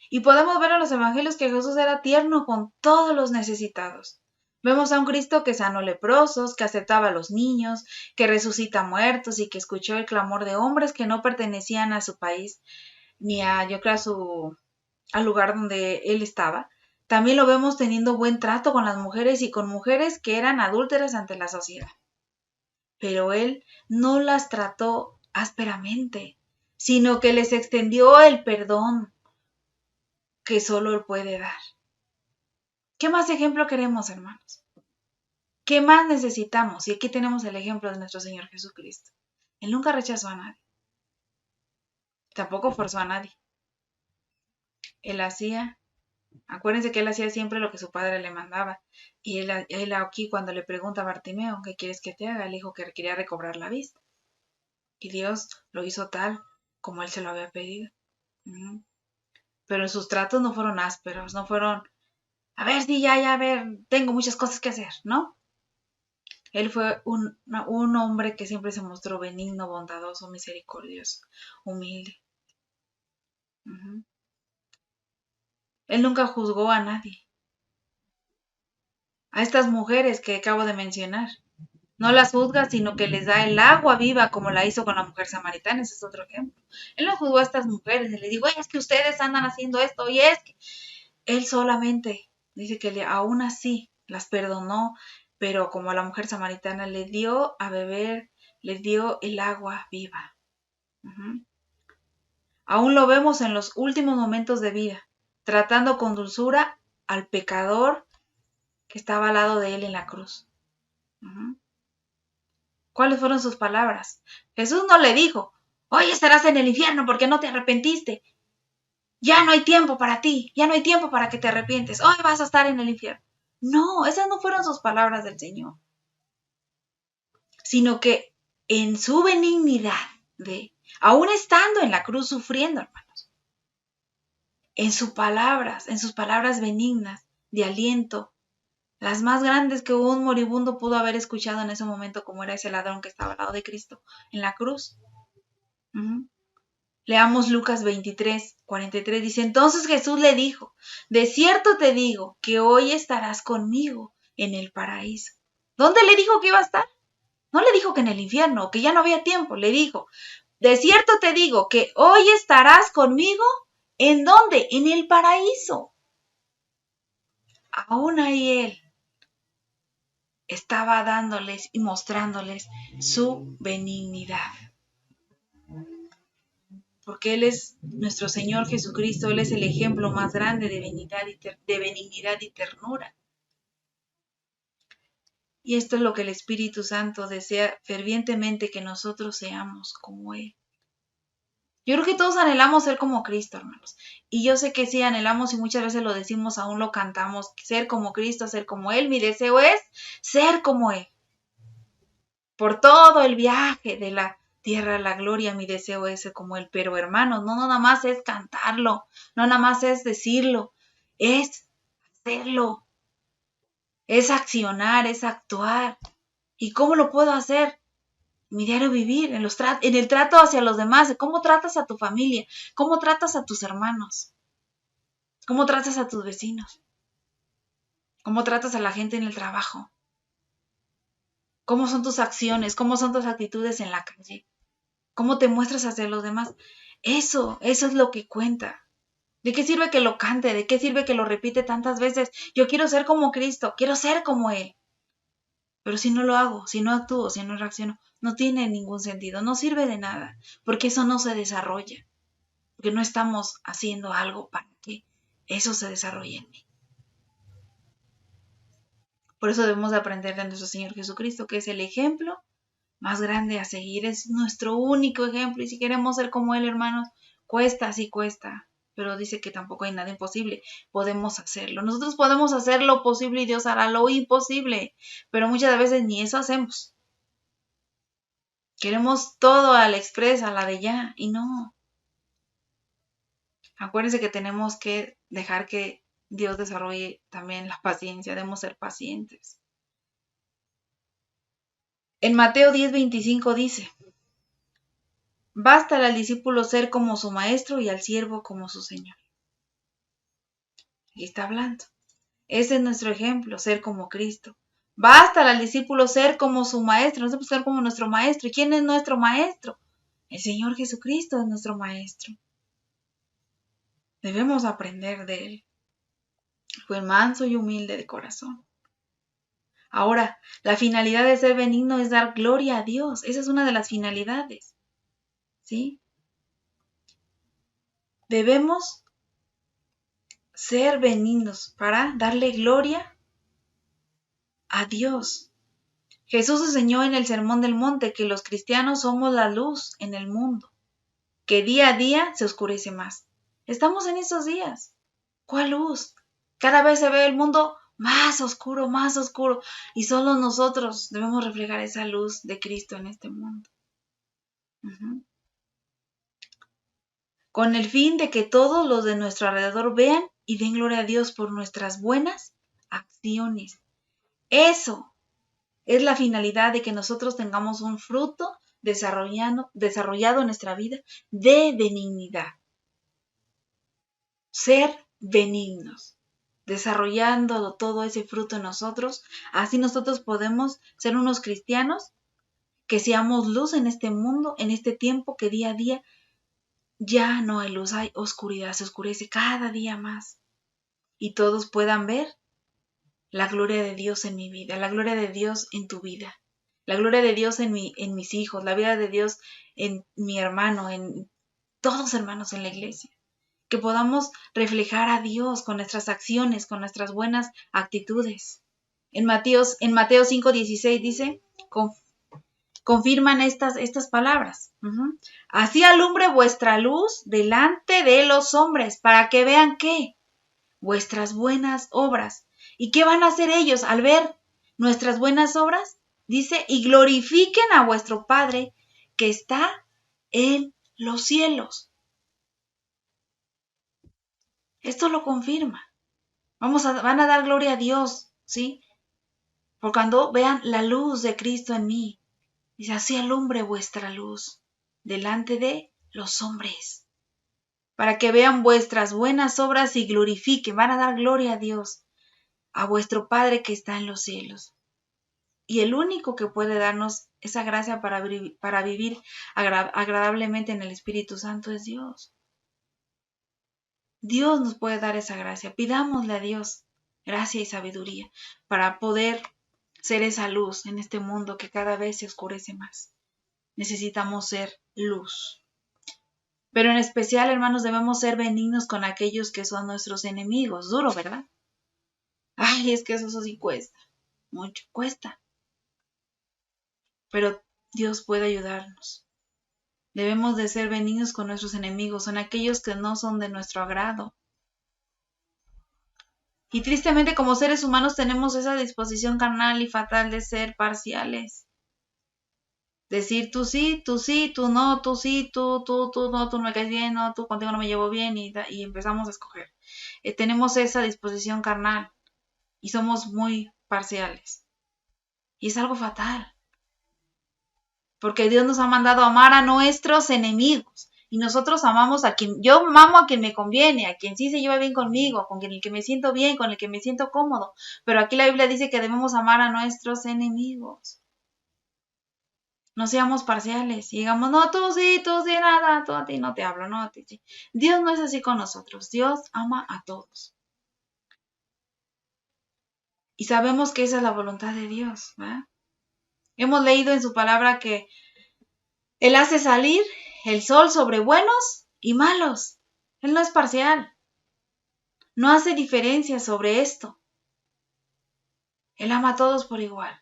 Y podemos ver en los evangelios que Jesús era tierno con todos los necesitados. Vemos a un Cristo que sanó leprosos, que aceptaba a los niños, que resucita muertos y que escuchó el clamor de hombres que no pertenecían a su país, ni al lugar donde él estaba. También lo vemos teniendo buen trato con las mujeres y con mujeres que eran adúlteras ante la sociedad. Pero él no las trató ásperamente, sino que les extendió el perdón que solo él puede dar. ¿Qué más ejemplo queremos, hermanos? ¿Qué más necesitamos? Y aquí tenemos el ejemplo de nuestro Señor Jesucristo. Él nunca rechazó a nadie. Tampoco forzó a nadie. Él hacía Acuérdense que él hacía siempre lo que su padre le mandaba. Y él aquí cuando le pregunta a Bartimeo, ¿qué quieres que te haga? Él dijo que quería recobrar la vista. Y Dios lo hizo tal como él se lo había pedido. Ujú. Pero sus tratos no fueron ásperos, no fueron, a ver, sí, ya, a ver, tengo muchas cosas que hacer, ¿no? Él fue un hombre que siempre se mostró benigno, bondadoso, misericordioso, humilde. Ujú. Él nunca juzgó a nadie. A estas mujeres que acabo de mencionar, no las juzga, sino que les da el agua viva como la hizo con la mujer samaritana. Ese es otro ejemplo. Él no juzgó a estas mujeres y le dijo, es que ustedes andan haciendo esto y es que... Él solamente dice que aún así las perdonó, pero como a la mujer samaritana le dio a beber, le dio el agua viva. Uh-huh. Aún lo vemos en los últimos momentos de vida, tratando con dulzura al pecador que estaba al lado de él en la cruz. Uh-huh. ¿Cuáles fueron sus palabras? Jesús no le dijo, hoy estarás en el infierno porque no te arrepentiste. Ya no hay tiempo para ti, ya no hay tiempo para que te arrepientes. Hoy vas a estar en el infierno. No, esas no fueron sus palabras del Señor, sino que en su benignidad, aún estando en la cruz sufriendo, hermanos, en sus palabras benignas, de aliento, las más grandes que un moribundo pudo haber escuchado en ese momento, como era ese ladrón que estaba al lado de Cristo en la cruz. Uh-huh. Leamos Lucas 23, 43. Dice, entonces Jesús le dijo, de cierto te digo que hoy estarás conmigo en el paraíso. ¿Dónde le dijo que iba a estar? No le dijo que en el infierno, que ya no había tiempo. Le dijo, de cierto te digo que hoy estarás conmigo. ¿En dónde? En el paraíso. Aún ahí él estaba dándoles y mostrándoles su benignidad. Porque Él es nuestro Señor Jesucristo, Él es el ejemplo más grande de benignidad y ternura. Y esto es lo que el Espíritu Santo desea fervientemente que nosotros seamos como Él. Yo creo que todos anhelamos ser como Cristo, hermanos. Y yo sé que sí anhelamos y muchas veces lo decimos, aún lo cantamos, ser como Cristo, ser como Él. Mi deseo es ser como Él. Por todo el viaje de la tierra a la gloria, mi deseo es ser como Él. Pero hermanos, no nada más es cantarlo, no nada más es decirlo, es hacerlo, es accionar, es actuar. ¿Y cómo lo puedo hacer? Mi diario vivir, en el trato hacia los demás, cómo tratas a tu familia, cómo tratas a tus hermanos, cómo tratas a tus vecinos, cómo tratas a la gente en el trabajo, cómo son tus acciones, cómo son tus actitudes en la calle, cómo te muestras hacia los demás. Eso es lo que cuenta. ¿De qué sirve que lo cante? ¿De qué sirve que lo repite tantas veces? Yo quiero ser como Cristo, quiero ser como Él. Pero si no lo hago, si no actúo, si no reacciono, no tiene ningún sentido, no sirve de nada, porque eso no se desarrolla, porque no estamos haciendo algo para que eso se desarrolle en mí. Por eso debemos de aprender de nuestro Señor Jesucristo, que es el ejemplo más grande a seguir, es nuestro único ejemplo, y si queremos ser como Él, hermanos, cuesta, sí cuesta, pero dice que tampoco hay nada imposible, podemos hacerlo. Nosotros podemos hacer lo posible y Dios hará lo imposible, pero muchas veces ni eso hacemos. Queremos todo al express, a la de ya, y no. Acuérdense que tenemos que dejar que Dios desarrolle también la paciencia, debemos ser pacientes. En Mateo 10:25 dice, basta al discípulo ser como su maestro y al siervo como su señor. Aquí está hablando. Ese es nuestro ejemplo, ser como Cristo. Basta al discípulo ser como su maestro, no se puede ser como nuestro maestro. ¿Y quién es nuestro maestro? El Señor Jesucristo es nuestro maestro. Debemos aprender de Él. Fue manso y humilde de corazón. Ahora, la finalidad de ser benigno es dar gloria a Dios. Esa es una de las finalidades. ¿Sí? Debemos ser benignos para darle gloria a Dios. Jesús enseñó en el Sermón del Monte que los cristianos somos la luz en el mundo, que día a día se oscurece más. Estamos en esos días. ¿Cuál luz? Cada vez se ve el mundo más oscuro, y solo nosotros debemos reflejar esa luz de Cristo en este mundo. Con el fin de que todos los de nuestro alrededor vean y den gloria a Dios por nuestras buenas acciones. Eso es la finalidad de que nosotros tengamos un fruto desarrollado en nuestra vida de benignidad. Ser benignos, desarrollando todo ese fruto en nosotros. Así nosotros podemos ser unos cristianos que seamos luz en este mundo, en este tiempo que día a día ya no hay luz, hay oscuridad, se oscurece cada día más. Y todos puedan ver la gloria de Dios en mi vida, la gloria de Dios en tu vida, la gloria de Dios en mis hijos, la vida de Dios en mi hermano, en todos hermanos en la iglesia. Que podamos reflejar a Dios con nuestras acciones, con nuestras buenas actitudes. En Mateo 5:16 dice, confirman estas palabras. Así alumbre vuestra luz delante de los hombres, para que vean ¿qué? Vuestras buenas obras. ¿Y qué van a hacer ellos al ver nuestras buenas obras? Dice, y glorifiquen a vuestro Padre que está en los cielos. Esto lo confirma. Van a dar gloria a Dios, ¿sí? Por cuando vean la luz de Cristo en mí. Dice, así alumbre vuestra luz delante de los hombres, para que vean vuestras buenas obras y glorifiquen, van a dar gloria a Dios, a vuestro Padre que está en los cielos. Y el único que puede darnos esa gracia para vivir agradablemente en el Espíritu Santo es Dios. Dios nos puede dar esa gracia. Pidámosle a Dios gracia y sabiduría para poder ser esa luz en este mundo que cada vez se oscurece más. Necesitamos ser luz. Pero en especial, hermanos, debemos ser benignos con aquellos que son nuestros enemigos. Duro, ¿verdad? Ay, es que eso sí cuesta. Mucho cuesta. Pero Dios puede ayudarnos. Debemos de ser benignos con nuestros enemigos. Son aquellos que no son de nuestro agrado. Y tristemente, como seres humanos, tenemos esa disposición carnal y fatal de ser parciales. Decir tú sí, tú no, tú sí, tú no, tú no me caes bien, no, tú contigo no me llevo bien y empezamos a escoger. Tenemos esa disposición carnal y somos muy parciales. Y es algo fatal. Porque Dios nos ha mandado a amar a nuestros enemigos. Y nosotros amamos yo amo a quien me conviene, a quien sí se lleva bien conmigo, con el que me siento bien, con el que me siento cómodo. Pero aquí la Biblia dice que debemos amar a nuestros enemigos. No seamos parciales y digamos, no, tú sí, nada, tú a ti no te hablo, no a ti sí. Dios no es así con nosotros, Dios ama a todos. Y sabemos que esa es la voluntad de Dios, ¿verdad? Hemos leído en su palabra que Él hace salir el sol sobre buenos y malos. Él no es parcial. No hace diferencia sobre esto. Él ama a todos por igual.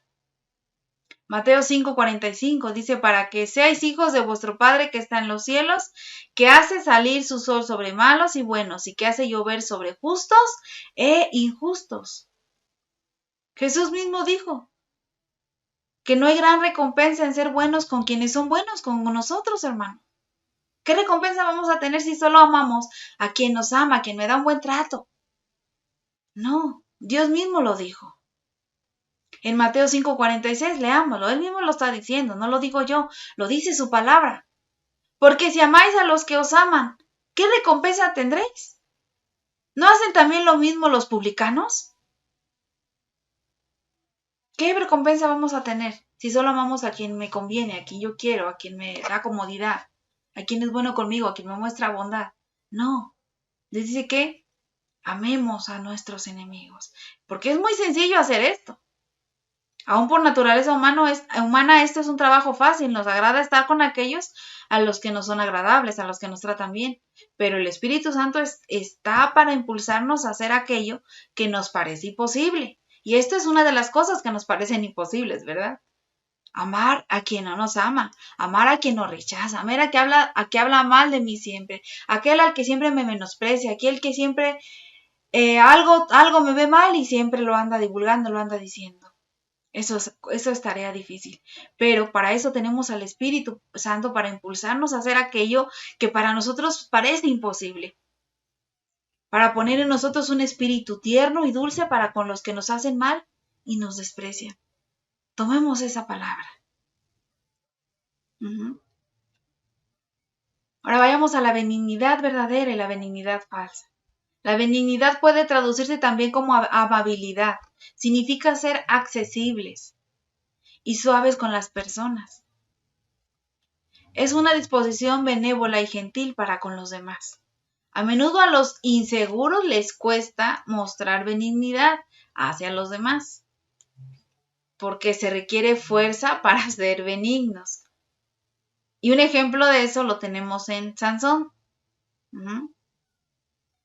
Mateo 5:45 dice, para que seáis hijos de vuestro Padre que está en los cielos, que hace salir su sol sobre malos y buenos, y que hace llover sobre justos e injustos. Jesús mismo dijo que no hay gran recompensa en ser buenos con quienes son buenos con nosotros, hermano. ¿Qué recompensa vamos a tener si solo amamos a quien nos ama, a quien me da un buen trato? No, Dios mismo lo dijo. En Mateo 5:46, leámoslo, Él mismo lo está diciendo, no lo digo yo, lo dice su palabra. Porque si amáis a los que os aman, ¿qué recompensa tendréis? ¿No hacen también lo mismo los publicanos? ¿Qué recompensa vamos a tener si solo amamos a quien me conviene, a quien yo quiero, a quien me da comodidad, a quien es bueno conmigo, a quien me muestra bondad? No, les dice que amemos a nuestros enemigos, porque es muy sencillo hacer esto. Aún por naturaleza humana esto es un trabajo fácil, nos agrada estar con aquellos a los que nos son agradables, a los que nos tratan bien, pero el Espíritu Santo está para impulsarnos a hacer aquello que nos parece imposible, y esto es una de las cosas que nos parecen imposibles, ¿verdad? Amar a quien no nos ama, amar a quien nos rechaza, amar a que habla mal de mí siempre, aquel al que siempre me menosprecia, aquel que siempre algo me ve mal y siempre lo anda divulgando, lo anda diciendo. Eso es tarea difícil. Pero para eso tenemos al Espíritu Santo para impulsarnos a hacer aquello que para nosotros parece imposible. Para poner en nosotros un espíritu tierno y dulce para con los que nos hacen mal y nos desprecian. Tomemos esa palabra. Ahora vayamos a la benignidad verdadera y la benignidad falsa. La benignidad puede traducirse también como amabilidad. Significa ser accesibles y suaves con las personas. Es una disposición benévola y gentil para con los demás. A menudo a los inseguros les cuesta mostrar benignidad hacia los demás, porque se requiere fuerza para ser benignos. Y un ejemplo de eso lo tenemos en Sansón.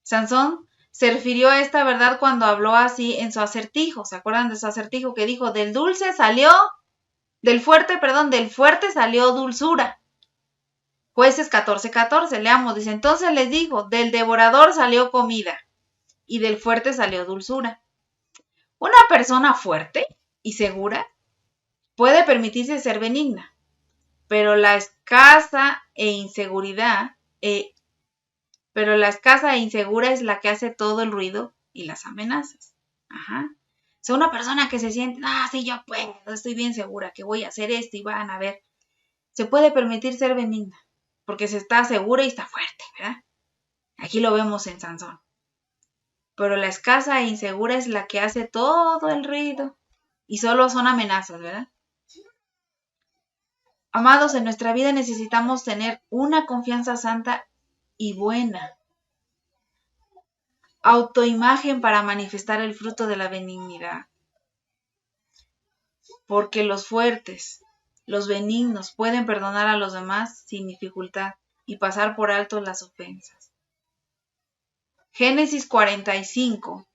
Sansón se refirió a esta verdad cuando habló así en su acertijo. ¿Se acuerdan de su acertijo que dijo? Del fuerte salió dulzura. Jueces 14:14, leamos, dice, entonces les dijo, del devorador salió comida y del fuerte salió dulzura. Una persona fuerte y segura puede permitirse ser benigna, pero la escasa e insegura es la que hace todo el ruido y las amenazas. O sea, una persona que se siente, sí, yo puedo, estoy bien segura que voy a hacer esto y van a ver, se puede permitir ser benigna, porque se está segura y está fuerte, ¿verdad? Aquí lo vemos en Sansón. Pero la escasa e insegura es la que hace todo el ruido y solo son amenazas, ¿verdad? Amados, en nuestra vida necesitamos tener una confianza santa y buena autoimagen para manifestar el fruto de la benignidad. Porque los fuertes, los benignos, pueden perdonar a los demás sin dificultad y pasar por alto las ofensas. Génesis 45,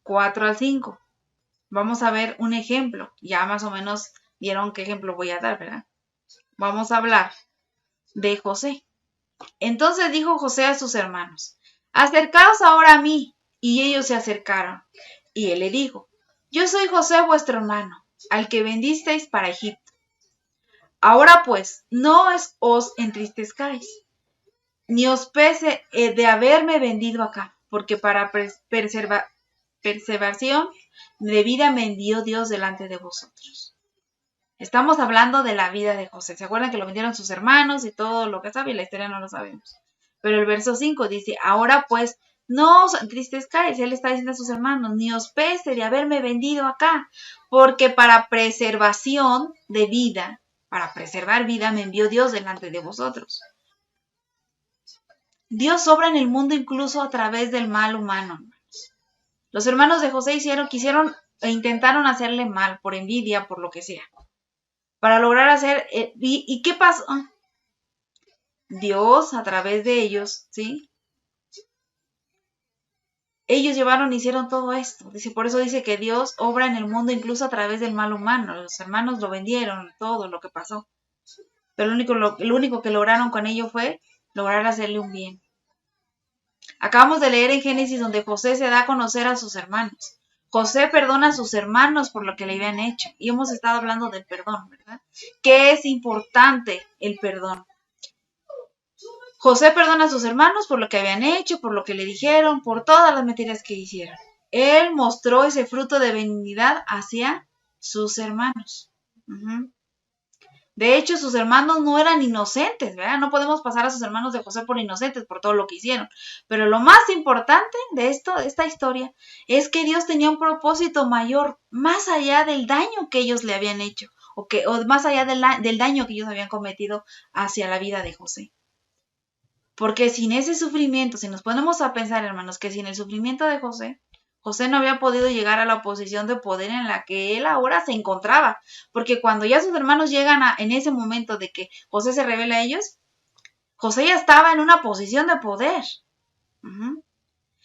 4-5. Vamos a ver un ejemplo. Ya más o menos vieron qué ejemplo voy a dar, ¿verdad? Vamos a hablar de José. Entonces dijo José a sus hermanos, acercaos ahora a mí. Y ellos se acercaron. Y él le dijo, yo soy José vuestro hermano, al que vendisteis para Egipto. Ahora pues, no os entristezcáis, ni os pese de haberme vendido acá, porque para perseveración de vida me envió Dios delante de vosotros. Estamos hablando de la vida de José. ¿Se acuerdan que lo vendieron sus hermanos y todo lo que sabe? La historia no lo sabemos. Pero el verso 5 dice, ahora pues, no os entristezcáis, él está diciendo a sus hermanos, ni os pese de haberme vendido acá, porque para preservación de vida, para preservar vida, me envió Dios delante de vosotros. Dios obra en el mundo incluso a través del mal humano. Los hermanos de José quisieron e intentaron hacerle mal, por envidia, por lo que sea, para lograr hacer, ¿y qué pasó? Dios a través de ellos, ¿sí? Ellos hicieron todo esto. Por eso dice que Dios obra en el mundo incluso a través del mal humano. Los hermanos lo vendieron, todo lo que pasó. Pero lo único que lograron con ello fue lograr hacerle un bien. Acabamos de leer en Génesis donde José se da a conocer a sus hermanos. José perdona a sus hermanos por lo que le habían hecho. Y hemos estado hablando del perdón, ¿verdad? Que es importante el perdón. José perdona a sus hermanos por lo que habían hecho, por lo que le dijeron, por todas las mentiras que hicieron. Él mostró ese fruto de benignidad hacia sus hermanos. De hecho, sus hermanos no eran inocentes, ¿verdad? No podemos pasar a sus hermanos de José por inocentes por todo lo que hicieron. Pero lo más importante de esta historia, es que Dios tenía un propósito mayor, más allá del daño que ellos le habían hecho, o más allá del daño que ellos habían cometido hacia la vida de José. Porque sin ese sufrimiento, si nos ponemos a pensar, hermanos, que sin el sufrimiento de José, José no había podido llegar a la posición de poder en la que él ahora se encontraba. Porque cuando ya sus hermanos llegan en ese momento de que José se revela a ellos, José ya estaba en una posición de poder.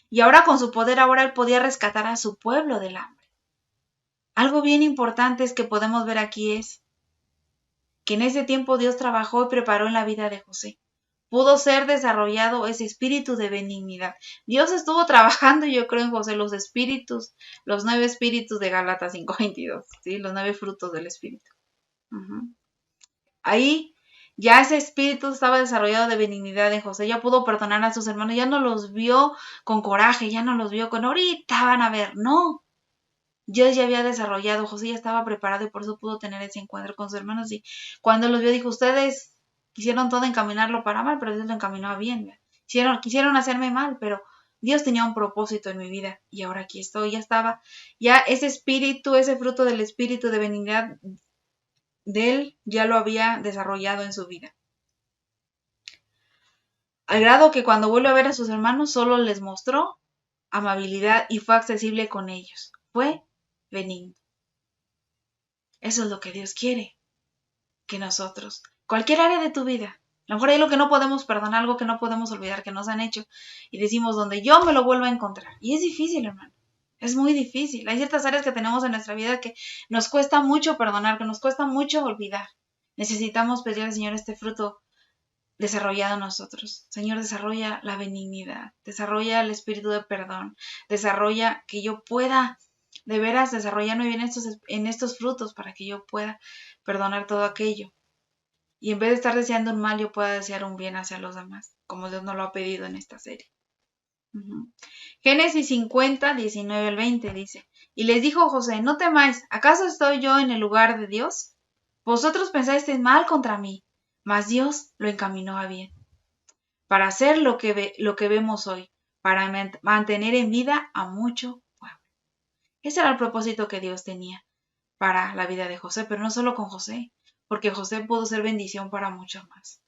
Y ahora con su poder, ahora él podía rescatar a su pueblo del hambre. Algo bien importante es que podemos ver aquí es que en ese tiempo Dios trabajó y preparó en la vida de José. pudo ser desarrollado ese espíritu de benignidad. Dios estuvo trabajando, yo creo, en José los espíritus, los 9 espíritus de Gálatas 5:22, ¿sí? Los 9 frutos del espíritu. Ahí ya ese espíritu estaba desarrollado de benignidad en José, ya pudo perdonar a sus hermanos, ya no los vio con coraje, ya no los vio con ahorita van a ver, no. Dios ya había desarrollado, José ya estaba preparado y por eso pudo tener ese encuentro con sus hermanos. Y cuando los vio dijo, ustedes quisieron todo encaminarlo para mal, pero Dios lo encaminó a bien. Quisieron hacerme mal, pero Dios tenía un propósito en mi vida y ahora aquí estoy. Ya ese espíritu, ese fruto del espíritu de benignidad de él ya lo había desarrollado en su vida. Al grado que cuando vuelve a ver a sus hermanos solo les mostró amabilidad y fue accesible con ellos. Fue benigno. Eso es lo que Dios quiere que nosotros, cualquier área de tu vida, a lo mejor hay algo que no podemos perdonar, algo que no podemos olvidar, que nos han hecho, y decimos donde yo me lo vuelvo a encontrar. Y es difícil, hermano. Es muy difícil. Hay ciertas áreas que tenemos en nuestra vida que nos cuesta mucho perdonar, que nos cuesta mucho olvidar. Necesitamos pedir al Señor este fruto desarrollado en nosotros. Señor, desarrolla la benignidad, desarrolla el espíritu de perdón, desarrolla que yo pueda de veras desarrollarme bien en estos frutos para que yo pueda perdonar todo aquello. Y en vez de estar deseando un mal, yo pueda desear un bien hacia los demás, como Dios nos lo ha pedido en esta serie. Génesis 50, 19 al 20 dice, y les dijo José, no temáis, ¿acaso estoy yo en el lugar de Dios? Vosotros pensasteis mal contra mí, mas Dios lo encaminó a bien, para hacer lo que vemos hoy, para mantener en vida a mucho pueblo. Ese era el propósito que Dios tenía para la vida de José, pero no solo con José, porque José pudo ser bendición para muchos más.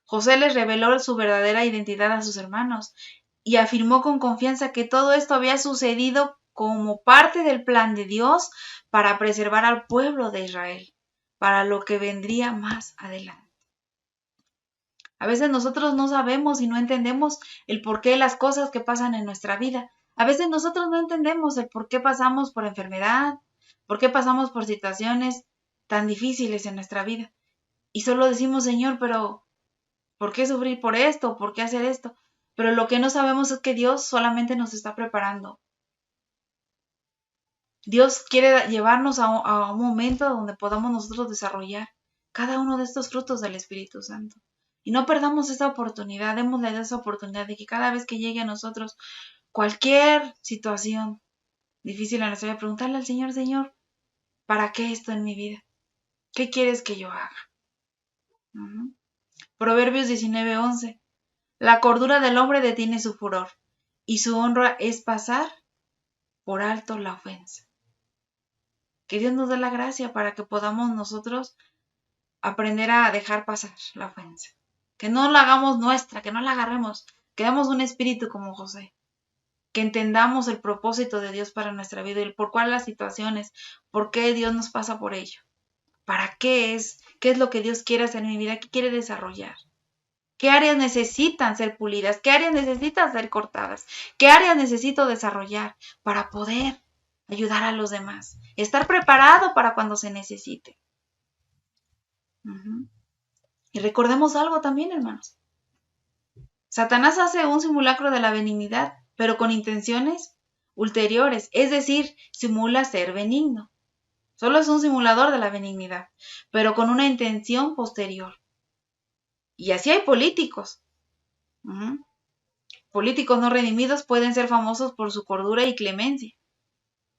José les reveló su verdadera identidad a sus hermanos y afirmó con confianza que todo esto había sucedido como parte del plan de Dios para preservar al pueblo de Israel, para lo que vendría más adelante. A veces nosotros no sabemos y no entendemos el porqué de las cosas que pasan en nuestra vida. A veces nosotros no entendemos el por qué pasamos por enfermedad, por qué pasamos por situaciones tan difíciles en nuestra vida. Y solo decimos, Señor, pero ¿por qué sufrir por esto? ¿Por qué hacer esto? Pero lo que no sabemos es que Dios solamente nos está preparando. Dios quiere llevarnos a un momento donde podamos nosotros desarrollar cada uno de estos frutos del Espíritu Santo. Y no perdamos esa oportunidad, démosle esa oportunidad de que cada vez que llegue a nosotros cualquier situación difícil en nuestra vida, preguntarle al Señor, Señor, ¿para qué esto en mi vida? ¿Qué quieres que yo haga? Proverbios 19:11. La cordura del hombre detiene su furor, y su honra es pasar por alto la ofensa. Que Dios nos dé la gracia para que podamos nosotros aprender a dejar pasar la ofensa. Que no la hagamos nuestra, que no la agarremos, que demos un espíritu como José. Que entendamos el propósito de Dios para nuestra vida y por cuál las situaciones, por qué Dios nos pasa por ello. ¿Para qué es lo que Dios quiere hacer en mi vida? ¿Qué quiere desarrollar? ¿Qué áreas necesitan ser pulidas? ¿Qué áreas necesitan ser cortadas? ¿Qué áreas necesito desarrollar para poder ayudar a los demás? Estar preparado para cuando se necesite. Y recordemos algo también, hermanos. Satanás hace un simulacro de la benignidad, pero con intenciones ulteriores, es decir, simula ser benigno. Solo es un simulador de la benignidad, pero con una intención posterior. Y así hay políticos. Políticos no redimidos pueden ser famosos por su cordura y clemencia.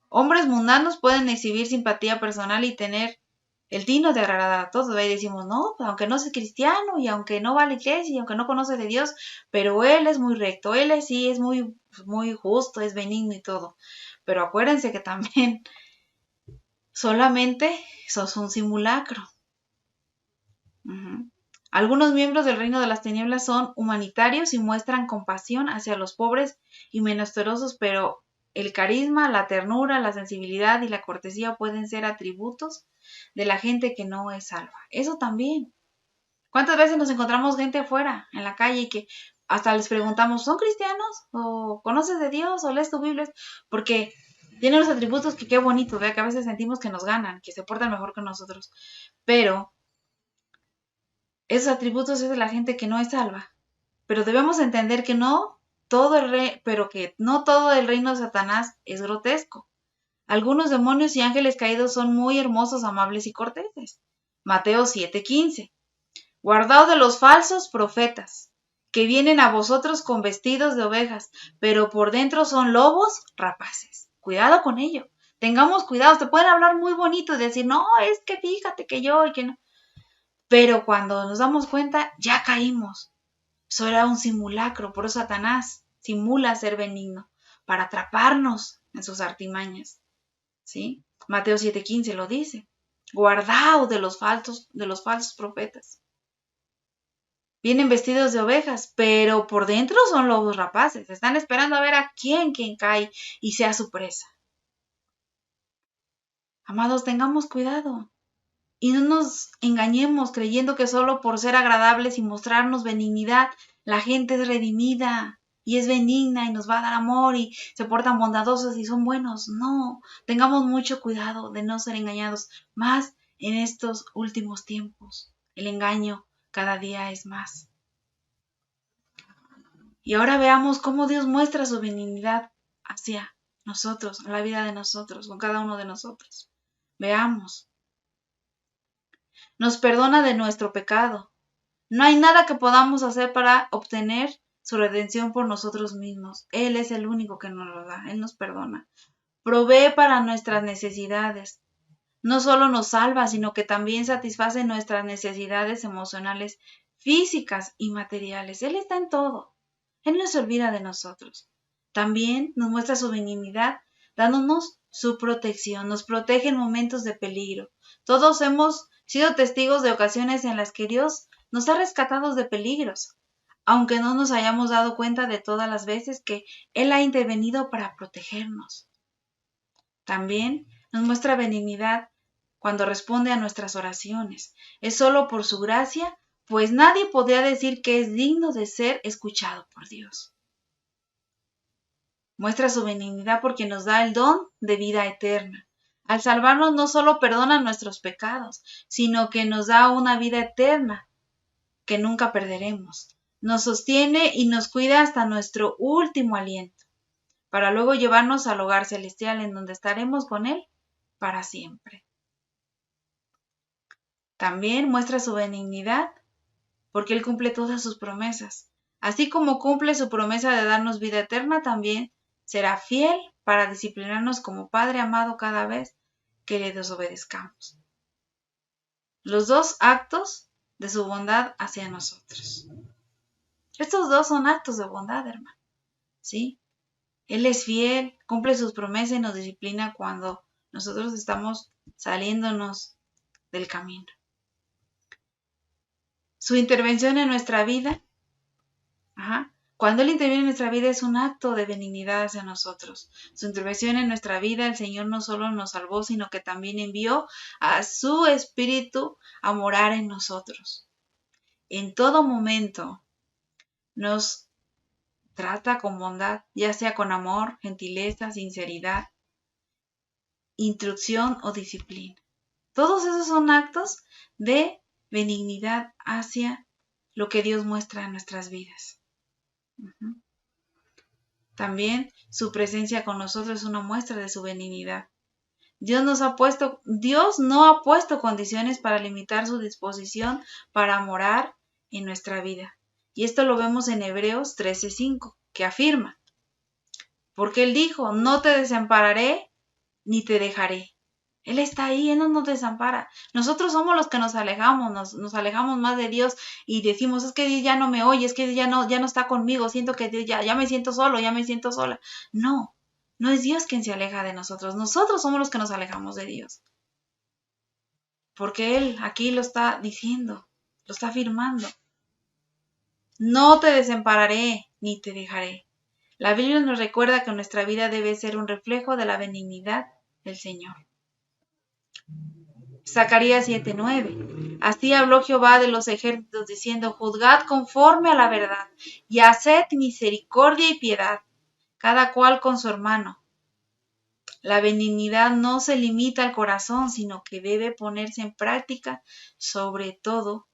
Hombres mundanos pueden exhibir simpatía personal y tener el tino de agradar a todos. Ahí decimos, no, aunque no es cristiano y aunque no va a la iglesia y aunque no conoce de Dios, pero él es muy recto, él sí es muy, muy justo, es benigno y todo. Pero acuérdense que también solamente sos un simulacro. Algunos miembros del reino de las tinieblas son humanitarios y muestran compasión hacia los pobres y menesterosos, pero el carisma, la ternura, la sensibilidad y la cortesía pueden ser atributos de la gente que no es salva. Eso también. ¿Cuántas veces nos encontramos gente afuera, en la calle, y que hasta les preguntamos, ¿son cristianos? ¿O conoces de Dios? ¿O lees tu Biblia? Porque tienen los atributos que qué bonito, ¿ve? Que a veces sentimos que nos ganan, que se portan mejor que nosotros. Pero Esos atributos es de la gente que no es salva. Pero debemos entender que no todo el reino de Satanás es grotesco. Algunos demonios y ángeles caídos son muy hermosos, amables y corteses. Mateo 7:15. Guardaos de los falsos profetas, que vienen a vosotros con vestidos de ovejas, pero por dentro son lobos rapaces. Cuidado con ello. Tengamos cuidado. Te pueden hablar muy bonito y decir, no, es que fíjate que yo y que no. Pero cuando nos damos cuenta, ya caímos. Eso era un simulacro, por eso Satanás simula ser benigno, para atraparnos en sus artimañas. ¿Sí? Mateo 7:15 lo dice. Guardaos de los falsos profetas. Vienen vestidos de ovejas, pero por dentro son lobos rapaces. Están esperando a ver a quien cae y sea su presa. Amados, tengamos cuidado. Y no nos engañemos creyendo que solo por ser agradables y mostrarnos benignidad, la gente es redimida y es benigna y nos va a dar amor y se portan bondadosos y son buenos. No, tengamos mucho cuidado de no ser engañados, más en estos últimos tiempos. El engaño cada día es más. Y ahora veamos cómo Dios muestra su benignidad hacia nosotros, a la vida de nosotros, con cada uno de nosotros. Veamos. Nos perdona de nuestro pecado. No hay nada que podamos hacer para obtener su redención por nosotros mismos. Él es el único que nos lo da. Él nos perdona. Provee para nuestras necesidades. No solo nos salva, sino que también satisface nuestras necesidades emocionales, físicas y materiales. Él está en todo. Él no se olvida de nosotros. También nos muestra su benignidad, dándonos su protección. Nos protege en momentos de peligro. Todos hemos sido testigos de ocasiones en las que Dios nos ha rescatado de peligros, aunque no nos hayamos dado cuenta de todas las veces que Él ha intervenido para protegernos. También nos muestra benignidad cuando responde a nuestras oraciones. Es solo por su gracia, pues nadie podría decir que es digno de ser escuchado por Dios. Muestra su benignidad porque nos da el don de vida eterna. Al salvarnos no solo perdona nuestros pecados, sino que nos da una vida eterna que nunca perderemos. Nos sostiene y nos cuida hasta nuestro último aliento, para luego llevarnos al hogar celestial en donde estaremos con Él para siempre. También muestra su benignidad porque Él cumple todas sus promesas. Así como cumple su promesa de darnos vida eterna, también será fiel para disciplinarnos como Padre amado cada vez que le desobedezcamos. Los dos actos de su bondad hacia nosotros. Estos dos son actos de bondad, hermano. ¿Sí? Él es fiel, cumple sus promesas y nos disciplina cuando nosotros estamos saliéndonos del camino. Su intervención en nuestra vida, cuando Él interviene en nuestra vida es un acto de benignidad hacia nosotros. Su intervención en nuestra vida, el Señor no solo nos salvó, sino que también envió a su Espíritu a morar en nosotros. En todo momento nos trata con bondad, ya sea con amor, gentileza, sinceridad, instrucción o disciplina. Todos esos son actos de benignidad hacia lo que Dios muestra en nuestras vidas. También su presencia con nosotros es una muestra de su benignidad. Dios no ha puesto condiciones para limitar su disposición para morar en nuestra vida. Y esto lo vemos en Hebreos 13:5, que afirma, porque Él dijo, no te desampararé ni te dejaré. Él está ahí, Él no nos desampara. Nosotros somos los que nos alejamos, nos alejamos más de Dios y decimos, es que Dios ya no me oye, es que Dios ya no está conmigo, siento que Dios ya me siento solo, ya me siento sola. No, no es Dios quien se aleja de nosotros somos los que nos alejamos de Dios. Porque Él aquí lo está diciendo, lo está afirmando. No te desampararé ni te dejaré. La Biblia nos recuerda que nuestra vida debe ser un reflejo de la benignidad del Señor. Zacarías 7:9. Así habló Jehová de los ejércitos diciendo, juzgad conforme a la verdad y haced misericordia y piedad, cada cual con su hermano. La benignidad no se limita al corazón, sino que debe ponerse en práctica sobre todo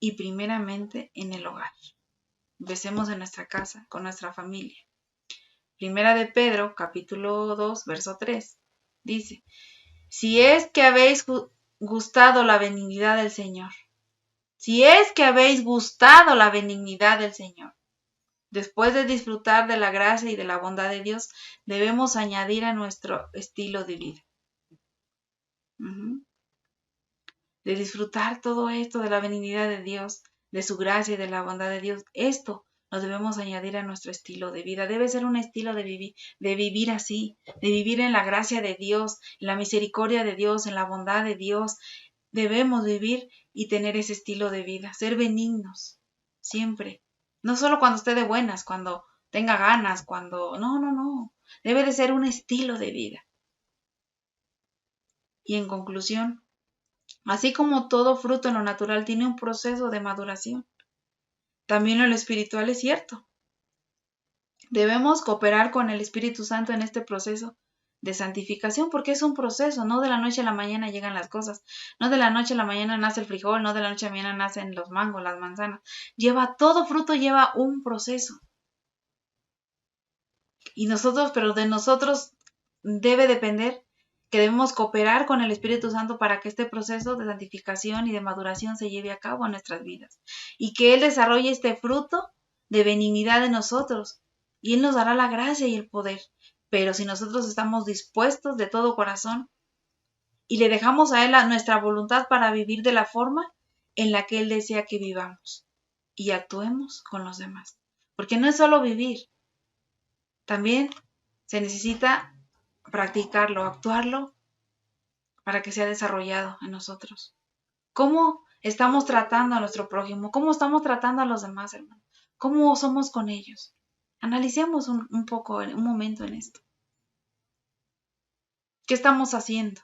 y primeramente en el hogar. Empecemos en nuestra casa, con nuestra familia. Primera de Pedro, capítulo 2, verso 3, dice: si es que habéis gustado la benignidad del Señor, si es que habéis gustado la benignidad del Señor, después de disfrutar de la gracia y de la bondad de Dios, debemos añadir a nuestro estilo de vida. De disfrutar todo esto de la benignidad de Dios, de su gracia y de la bondad de Dios, esto lo debemos añadir a nuestro estilo de vida. Debe ser un estilo de vivir así, de vivir en la gracia de Dios, en la misericordia de Dios, en la bondad de Dios. Debemos vivir y tener ese estilo de vida, ser benignos, siempre. No solo cuando esté de buenas, cuando tenga ganas, cuando... No. Debe de ser un estilo de vida. Y en conclusión, así como todo fruto en lo natural tiene un proceso de maduración, también en lo espiritual es cierto. Debemos cooperar con el Espíritu Santo en este proceso de santificación, porque es un proceso, no de la noche a la mañana llegan las cosas, no de la noche a la mañana nace el frijol, no de la noche a la mañana nacen los mangos, las manzanas. Todo fruto lleva un proceso. Y pero de nosotros debe depender que debemos cooperar con el Espíritu Santo para que este proceso de santificación y de maduración se lleve a cabo en nuestras vidas y que Él desarrolle este fruto de benignidad en nosotros y Él nos dará la gracia y el poder. Pero si nosotros estamos dispuestos de todo corazón y le dejamos a Él nuestra voluntad para vivir de la forma en la que Él desea que vivamos y actuemos con los demás. Porque no es solo vivir, también se necesita practicarlo, actuarlo para que sea desarrollado en nosotros. ¿Cómo estamos tratando a nuestro prójimo? ¿Cómo estamos tratando a los demás, hermanos? ¿Cómo somos con ellos? Analicemos un momento en esto. ¿Qué estamos haciendo?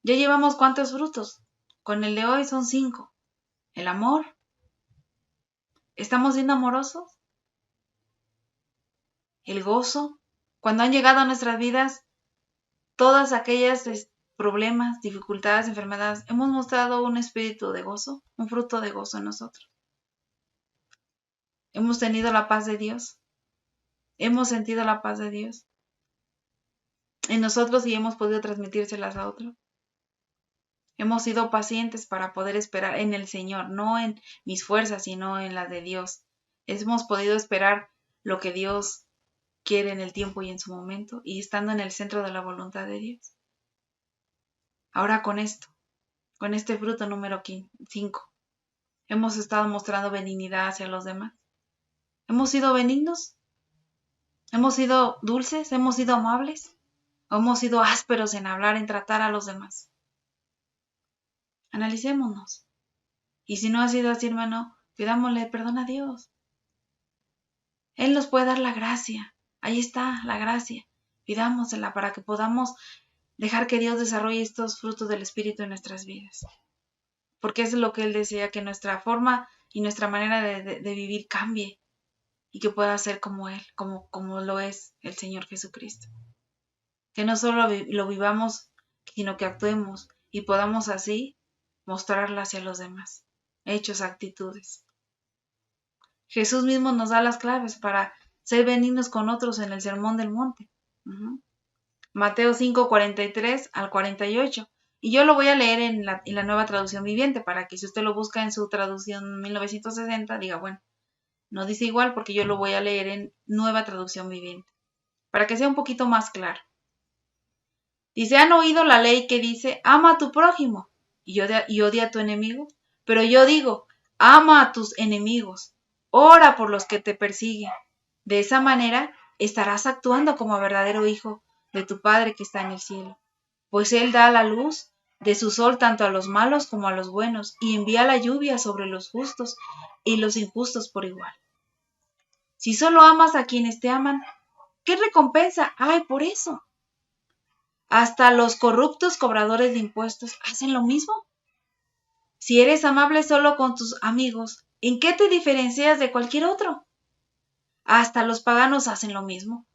¿Ya llevamos cuántos frutos? Con el de hoy son 5. El amor. ¿Estamos siendo amorosos? El gozo. Cuando han llegado a nuestras vidas todas aquellas problemas, dificultades, enfermedades, hemos mostrado un espíritu de gozo, un fruto de gozo en nosotros. Hemos tenido la paz de Dios. Hemos sentido la paz de Dios en nosotros y hemos podido transmitírselas a otros. Hemos sido pacientes para poder esperar en el Señor, no en mis fuerzas, sino en las de Dios. Hemos podido esperar lo que Dios quiere en el tiempo y en su momento, y estando en el centro de la voluntad de Dios. Ahora con este fruto número 5, hemos estado mostrando benignidad hacia los demás. ¿Hemos sido benignos? ¿Hemos sido dulces? ¿Hemos sido amables? ¿O hemos sido ásperos en hablar, en tratar a los demás? Analicémonos. Y si no ha sido así, hermano, pidámosle perdón a Dios. Él nos puede dar la gracia. Ahí está la gracia. Pidámosela para que podamos dejar que Dios desarrolle estos frutos del Espíritu en nuestras vidas. Porque eso es lo que Él desea, que nuestra forma y nuestra manera de vivir cambie y que pueda ser como Él, como lo es el Señor Jesucristo. Que no solo lo vivamos, sino que actuemos y podamos así mostrarla hacia los demás. Hechos, actitudes. Jesús mismo nos da las claves para ser benignos con otros en el Sermón del Monte. Mateo 5, 43 al 48. Y yo lo voy a leer en la Nueva Traducción Viviente para que si usted lo busca en su traducción 1960, diga, bueno, no dice igual porque yo lo voy a leer en Nueva Traducción Viviente, para que sea un poquito más claro. Dice, ¿han oído la ley que dice, ama a tu prójimo y odia a tu enemigo? Pero yo digo, ama a tus enemigos, ora por los que te persiguen. De esa manera estarás actuando como verdadero hijo de tu Padre que está en el cielo. Pues Él da la luz de su sol tanto a los malos como a los buenos, y envía la lluvia sobre los justos y los injustos por igual. Si solo amas a quienes te aman, ¿qué recompensa hay por eso? Hasta los corruptos cobradores de impuestos hacen lo mismo. Si eres amable solo con tus amigos, ¿en qué te diferencias de cualquier otro? Hasta los paganos hacen lo mismo.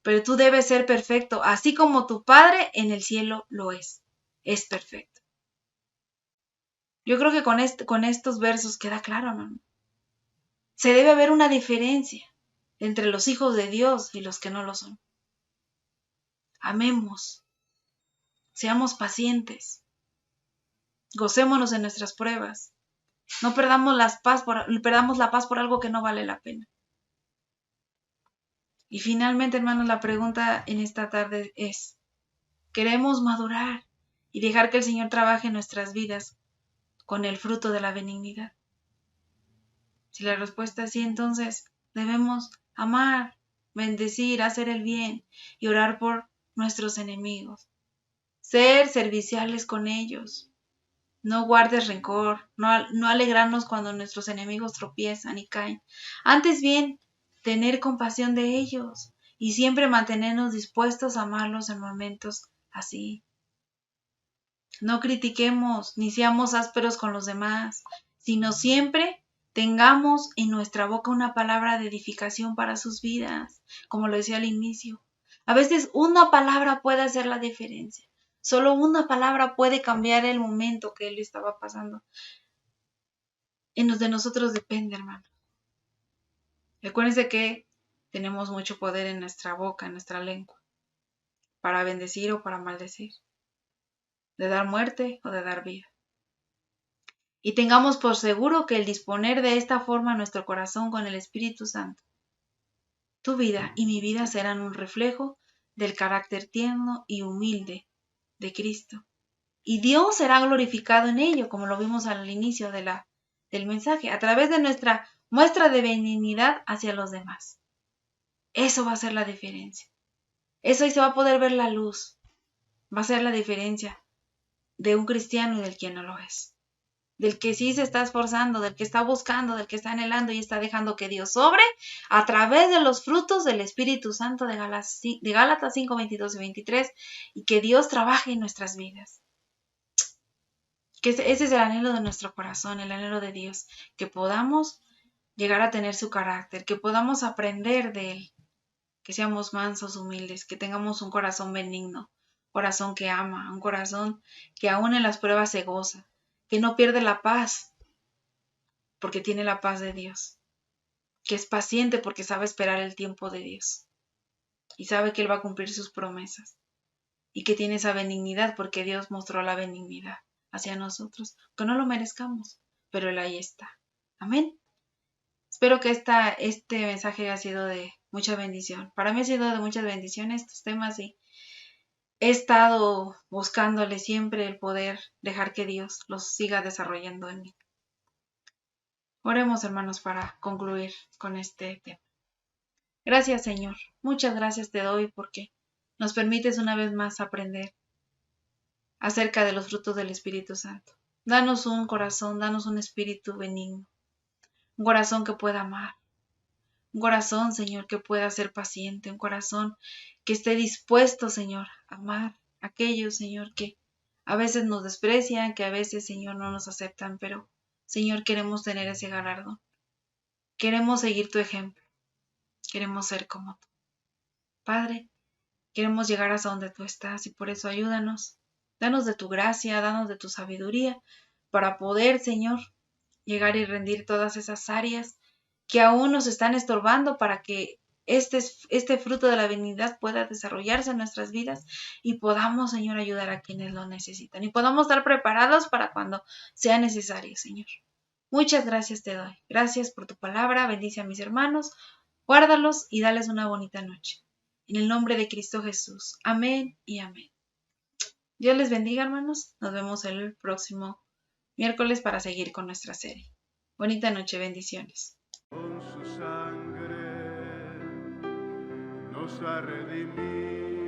Pero tú debes ser perfecto, así como tu Padre en el cielo lo es. Es perfecto. Yo creo que con estos versos queda claro, hermano. Se debe haber una diferencia entre los hijos de Dios y los que no lo son. Amemos, seamos pacientes, gocémonos en nuestras pruebas. No perdamos la paz por algo que no vale la pena. Y finalmente, hermanos, la pregunta en esta tarde es, ¿queremos madurar y dejar que el Señor trabaje en nuestras vidas con el fruto de la benignidad? Si la respuesta es sí, entonces debemos amar, bendecir, hacer el bien y orar por nuestros enemigos. Ser serviciales con ellos. No guardes rencor, no alegrarnos cuando nuestros enemigos tropiezan y caen. Antes bien, tener compasión de ellos y siempre mantenernos dispuestos a amarlos en momentos así. No critiquemos ni seamos ásperos con los demás, sino siempre tengamos en nuestra boca una palabra de edificación para sus vidas, como lo decía al inicio. A veces una palabra puede hacer la diferencia. Solo una palabra puede cambiar el momento que él estaba pasando. De nosotros depende, hermano. Recuérdense que tenemos mucho poder en nuestra boca, en nuestra lengua, para bendecir o para maldecir, de dar muerte o de dar vida. Y tengamos por seguro que el disponer de esta forma nuestro corazón con el Espíritu Santo, tu vida y mi vida serán un reflejo del carácter tierno y humilde de Cristo. Y Dios será glorificado en ello, como lo vimos al inicio del mensaje, a través de nuestra muestra de benignidad hacia los demás. Eso va a ser la diferencia. Eso ahí se va a poder ver la luz. Va a ser la diferencia de un cristiano y del que no lo es. Del que sí se está esforzando, del que está buscando, del que está anhelando y está dejando que Dios sobre a través de los frutos del Espíritu Santo de Gálatas 5, 22 y 23, y que Dios trabaje en nuestras vidas. Que ese es el anhelo de nuestro corazón, el anhelo de Dios, que podamos llegar a tener su carácter, que podamos aprender de Él, que seamos mansos, humildes, que tengamos un corazón benigno, corazón que ama, un corazón que aún en las pruebas se goza, que no pierde la paz, porque tiene la paz de Dios, que es paciente porque sabe esperar el tiempo de Dios y sabe que Él va a cumplir sus promesas, y que tiene esa benignidad porque Dios mostró la benignidad hacia nosotros, que no lo merezcamos, pero Él ahí está. Amén. Espero que este mensaje haya sido de mucha bendición. Para mí ha sido de muchas bendiciones estos temas y he estado buscándole siempre el poder dejar que Dios los siga desarrollando en mí. Oremos, hermanos, para concluir con este tema. Gracias, Señor. Muchas gracias te doy porque nos permites una vez más aprender acerca de los frutos del Espíritu Santo. Danos un corazón, danos un espíritu benigno, un corazón que pueda amar, un corazón, Señor, que pueda ser paciente, un corazón que esté dispuesto, Señor, a amar a aquellos, Señor, que a veces nos desprecian, que a veces, Señor, no nos aceptan, pero, Señor, queremos tener ese galardón. Queremos seguir tu ejemplo. Queremos ser como tú. Padre, queremos llegar hasta donde tú estás y por eso ayúdanos. Danos de tu gracia, danos de tu sabiduría para poder, Señor, llegar y rendir todas esas áreas que aún nos están estorbando para que este fruto de la benignidad pueda desarrollarse en nuestras vidas y podamos, Señor, ayudar a quienes lo necesitan y podamos estar preparados para cuando sea necesario, Señor. Muchas gracias te doy. Gracias por tu palabra. Bendice a mis hermanos, guárdalos y dales una bonita noche. En el nombre de Cristo Jesús. Amén y amén. Dios les bendiga, hermanos. Nos vemos el próximo miércoles para seguir con nuestra serie. Bonita noche, bendiciones. Con su sangre nos ha redimido.